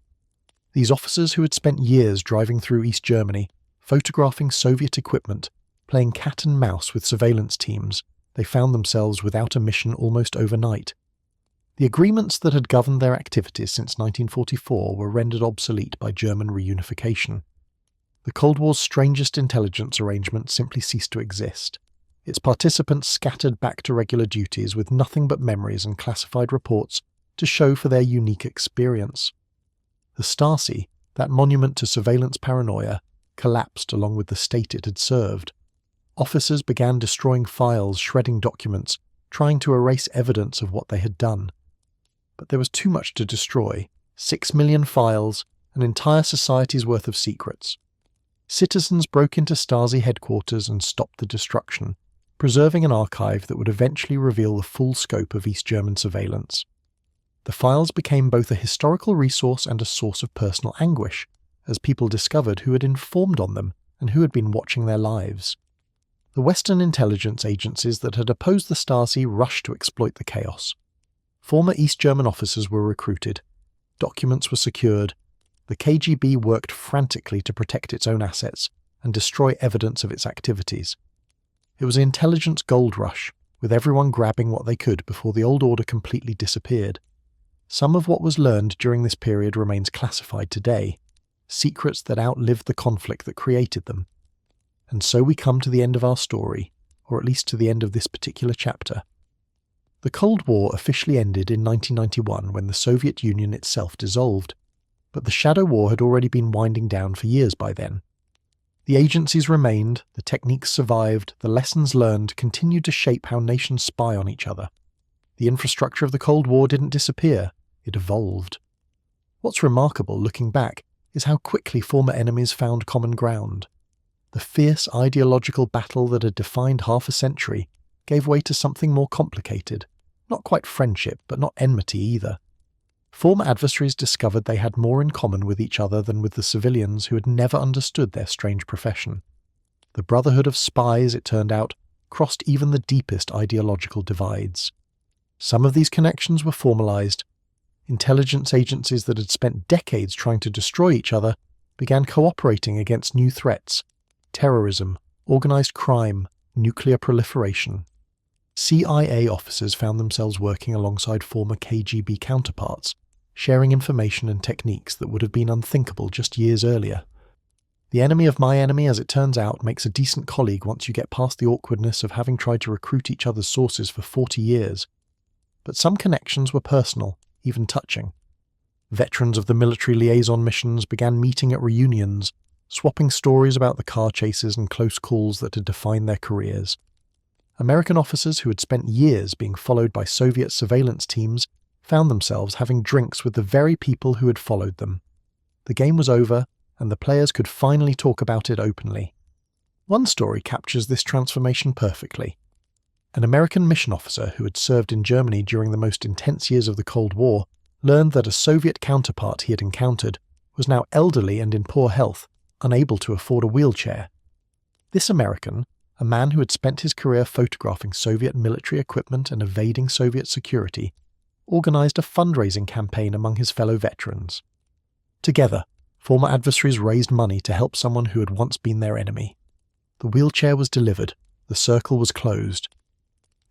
These officers who had spent years driving through East Germany, photographing Soviet equipment, playing cat and mouse with surveillance teams, they found themselves without a mission almost overnight. The agreements that had governed their activities since 1944 were rendered obsolete by German reunification. The Cold War's strangest intelligence arrangement simply ceased to exist. Its participants scattered back to regular duties with nothing but memories and classified reports to show for their unique experience. The Stasi, that monument to surveillance paranoia, collapsed along with the state it had served. Officers began destroying files, shredding documents, trying to erase evidence of what they had done. But there was too much to destroy. 6 million files, an entire society's worth of secrets. Citizens broke into Stasi headquarters and stopped the destruction, preserving an archive that would eventually reveal the full scope of East German surveillance. The files became both a historical resource and a source of personal anguish, as people discovered who had informed on them and who had been watching their lives. The Western intelligence agencies that had opposed the Stasi rushed to exploit the chaos. Former East German officers were recruited. Documents were secured. The KGB worked frantically to protect its own assets and destroy evidence of its activities. It was an intelligence gold rush, with everyone grabbing what they could before the old order completely disappeared. Some of what was learned during this period remains classified today, secrets that outlived the conflict that created them. And so we come to the end of our story, or at least to the end of this particular chapter. The Cold War officially ended in 1991 when the Soviet Union itself dissolved, but the Shadow War had already been winding down for years by then. The agencies remained, the techniques survived, the lessons learned continued to shape how nations spy on each other. The infrastructure of the Cold War didn't disappear, it evolved. What's remarkable, looking back, is how quickly former enemies found common ground. The fierce ideological battle that had defined half a century gave way to something more complicated, not quite friendship, but not enmity either. Former adversaries discovered they had more in common with each other than with the civilians who had never understood their strange profession. The Brotherhood of Spies, it turned out, crossed even the deepest ideological divides. Some of these connections were formalized. Intelligence agencies that had spent decades trying to destroy each other began cooperating against new threats: terrorism, organized crime, nuclear proliferation. CIA officers found themselves working alongside former KGB counterparts, sharing information and techniques that would have been unthinkable just years earlier. The enemy of my enemy, as it turns out, makes a decent colleague once you get past the awkwardness of having tried to recruit each other's sources for 40 years. But some connections were personal, even touching. Veterans of the military liaison missions began meeting at reunions, swapping stories about the car chases and close calls that had defined their careers. American officers who had spent years being followed by Soviet surveillance teams found themselves having drinks with the very people who had followed them. The game was over, and the players could finally talk about it openly. One story captures this transformation perfectly. An American mission officer who had served in Germany during the most intense years of the Cold War learned that a Soviet counterpart he had encountered was now elderly and in poor health, unable to afford a wheelchair. This American, a man who had spent his career photographing Soviet military equipment and evading Soviet security, organized a fundraising campaign among his fellow veterans. Together, former adversaries raised money to help someone who had once been their enemy. The wheelchair was delivered, the circle was closed.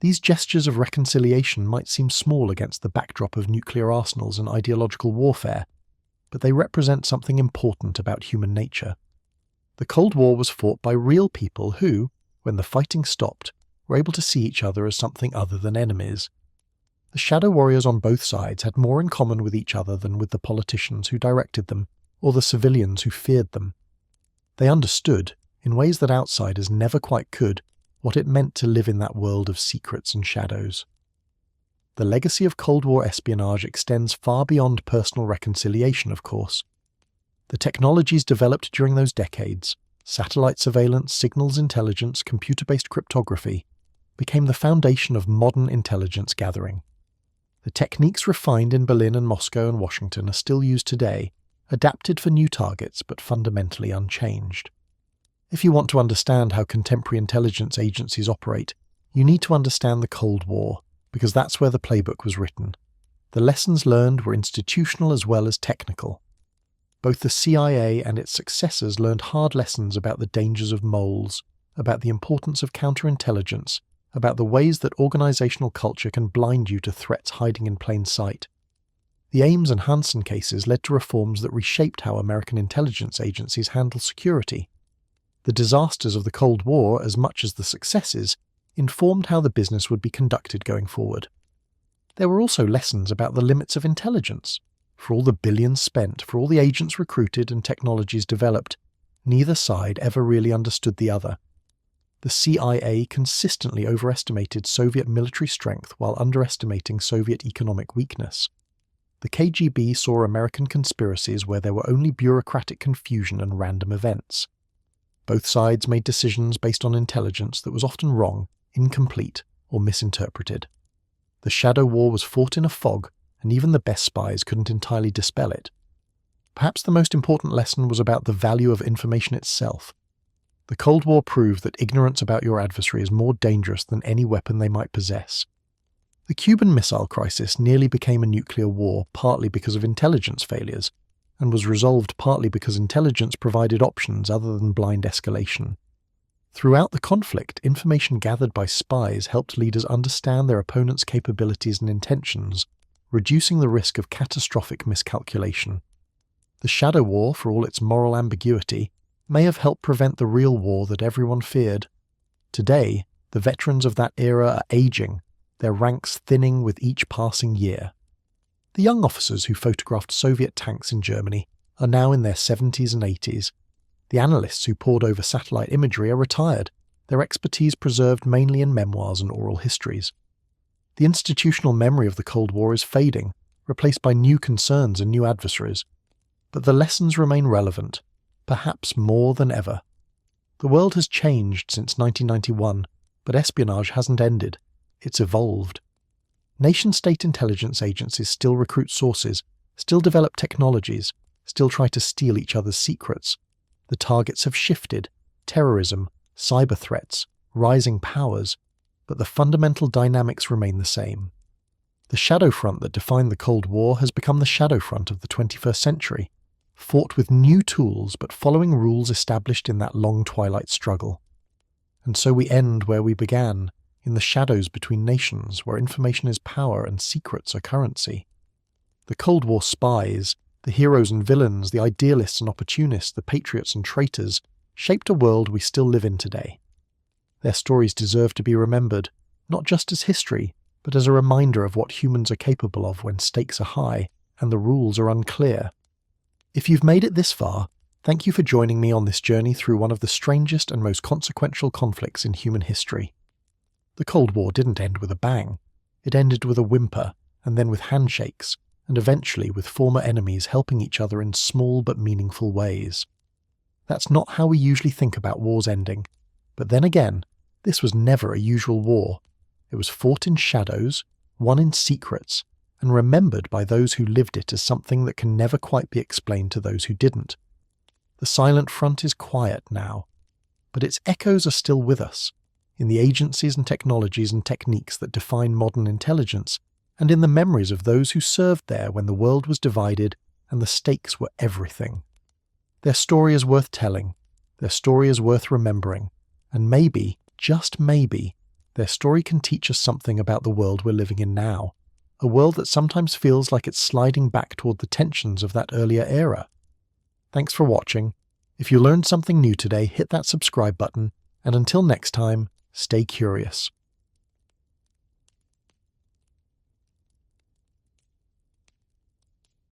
These gestures of reconciliation might seem small against the backdrop of nuclear arsenals and ideological warfare, but they represent something important about human nature. The Cold War was fought by real people who, when the fighting stopped, were able to see each other as something other than enemies. The shadow warriors on both sides had more in common with each other than with the politicians who directed them, or the civilians who feared them. They understood, in ways that outsiders never quite could, what it meant to live in that world of secrets and shadows. The legacy of Cold War espionage extends far beyond personal reconciliation, of course. The technologies developed during those decades, satellite surveillance, signals intelligence, computer-based cryptography, became the foundation of modern intelligence gathering. The techniques refined in Berlin and Moscow and Washington are still used today, adapted for new targets but fundamentally unchanged. If you want to understand how contemporary intelligence agencies operate, you need to understand the Cold War, because that's where the playbook was written. The lessons learned were institutional as well as technical. Both the CIA and its successors learned hard lessons about the dangers of moles, about the importance of counterintelligence, about the ways that organizational culture can blind you to threats hiding in plain sight. The Ames and Hansen cases led to reforms that reshaped how American intelligence agencies handle security. The disasters of the Cold War, as much as the successes, informed how the business would be conducted going forward. There were also lessons about the limits of intelligence. For all the billions spent, for all the agents recruited and technologies developed, neither side ever really understood the other. The CIA consistently overestimated Soviet military strength while underestimating Soviet economic weakness. The KGB saw American conspiracies where there were only bureaucratic confusion and random events. Both sides made decisions based on intelligence that was often wrong, incomplete, or misinterpreted. The shadow war was fought in a fog, and even the best spies couldn't entirely dispel it. Perhaps the most important lesson was about the value of information itself. The Cold War proved that ignorance about your adversary is more dangerous than any weapon they might possess. The Cuban Missile Crisis nearly became a nuclear war partly because of intelligence failures, and was resolved partly because intelligence provided options other than blind escalation. Throughout the conflict, information gathered by spies helped leaders understand their opponent's capabilities and intentions, reducing the risk of catastrophic miscalculation. The Shadow War, for all its moral ambiguity, may have helped prevent the real war that everyone feared. Today, the veterans of that era are aging, their ranks thinning with each passing year. The young officers who photographed Soviet tanks in Germany are now in their 70s and 80s. The analysts who pored over satellite imagery are retired, their expertise preserved mainly in memoirs and oral histories. The institutional memory of the Cold War is fading, replaced by new concerns and new adversaries. But the lessons remain relevant, perhaps more than ever. The world has changed since 1991, but espionage hasn't ended. It's evolved. Nation-state intelligence agencies still recruit sources, still develop technologies, still try to steal each other's secrets. The targets have shifted: terrorism, cyber threats, rising powers, but the fundamental dynamics remain the same. The shadow front that defined the Cold War has become the shadow front of the 21st century, fought with new tools but following rules established in that long twilight struggle. And so we end where we began, in the shadows between nations where information is power and secrets are currency. The Cold War spies, the heroes and villains, the idealists and opportunists, the patriots and traitors, shaped a world we still live in today. Their stories deserve to be remembered, not just as history, but as a reminder of what humans are capable of when stakes are high and the rules are unclear. If you've made it this far, thank you for joining me on this journey through one of the strangest and most consequential conflicts in human history. The Cold War didn't end with a bang. It ended with a whimper, and then with handshakes, and eventually with former enemies helping each other in small but meaningful ways. That's not how we usually think about wars ending, but then again, this was never a usual war. It was fought in shadows, won in secrets, and remembered by those who lived it as something that can never quite be explained to those who didn't. The silent front is quiet now, but its echoes are still with us, in the agencies and technologies and techniques that define modern intelligence, and in the memories of those who served there when the world was divided and the stakes were everything. Their story is worth telling, their story is worth remembering, and maybe, just maybe, their story can teach us something about the world we're living in now, a world that sometimes feels like it's sliding back toward the tensions of that earlier era. Thanks for watching. If you learned something new today, hit that subscribe button, and until next time, stay curious.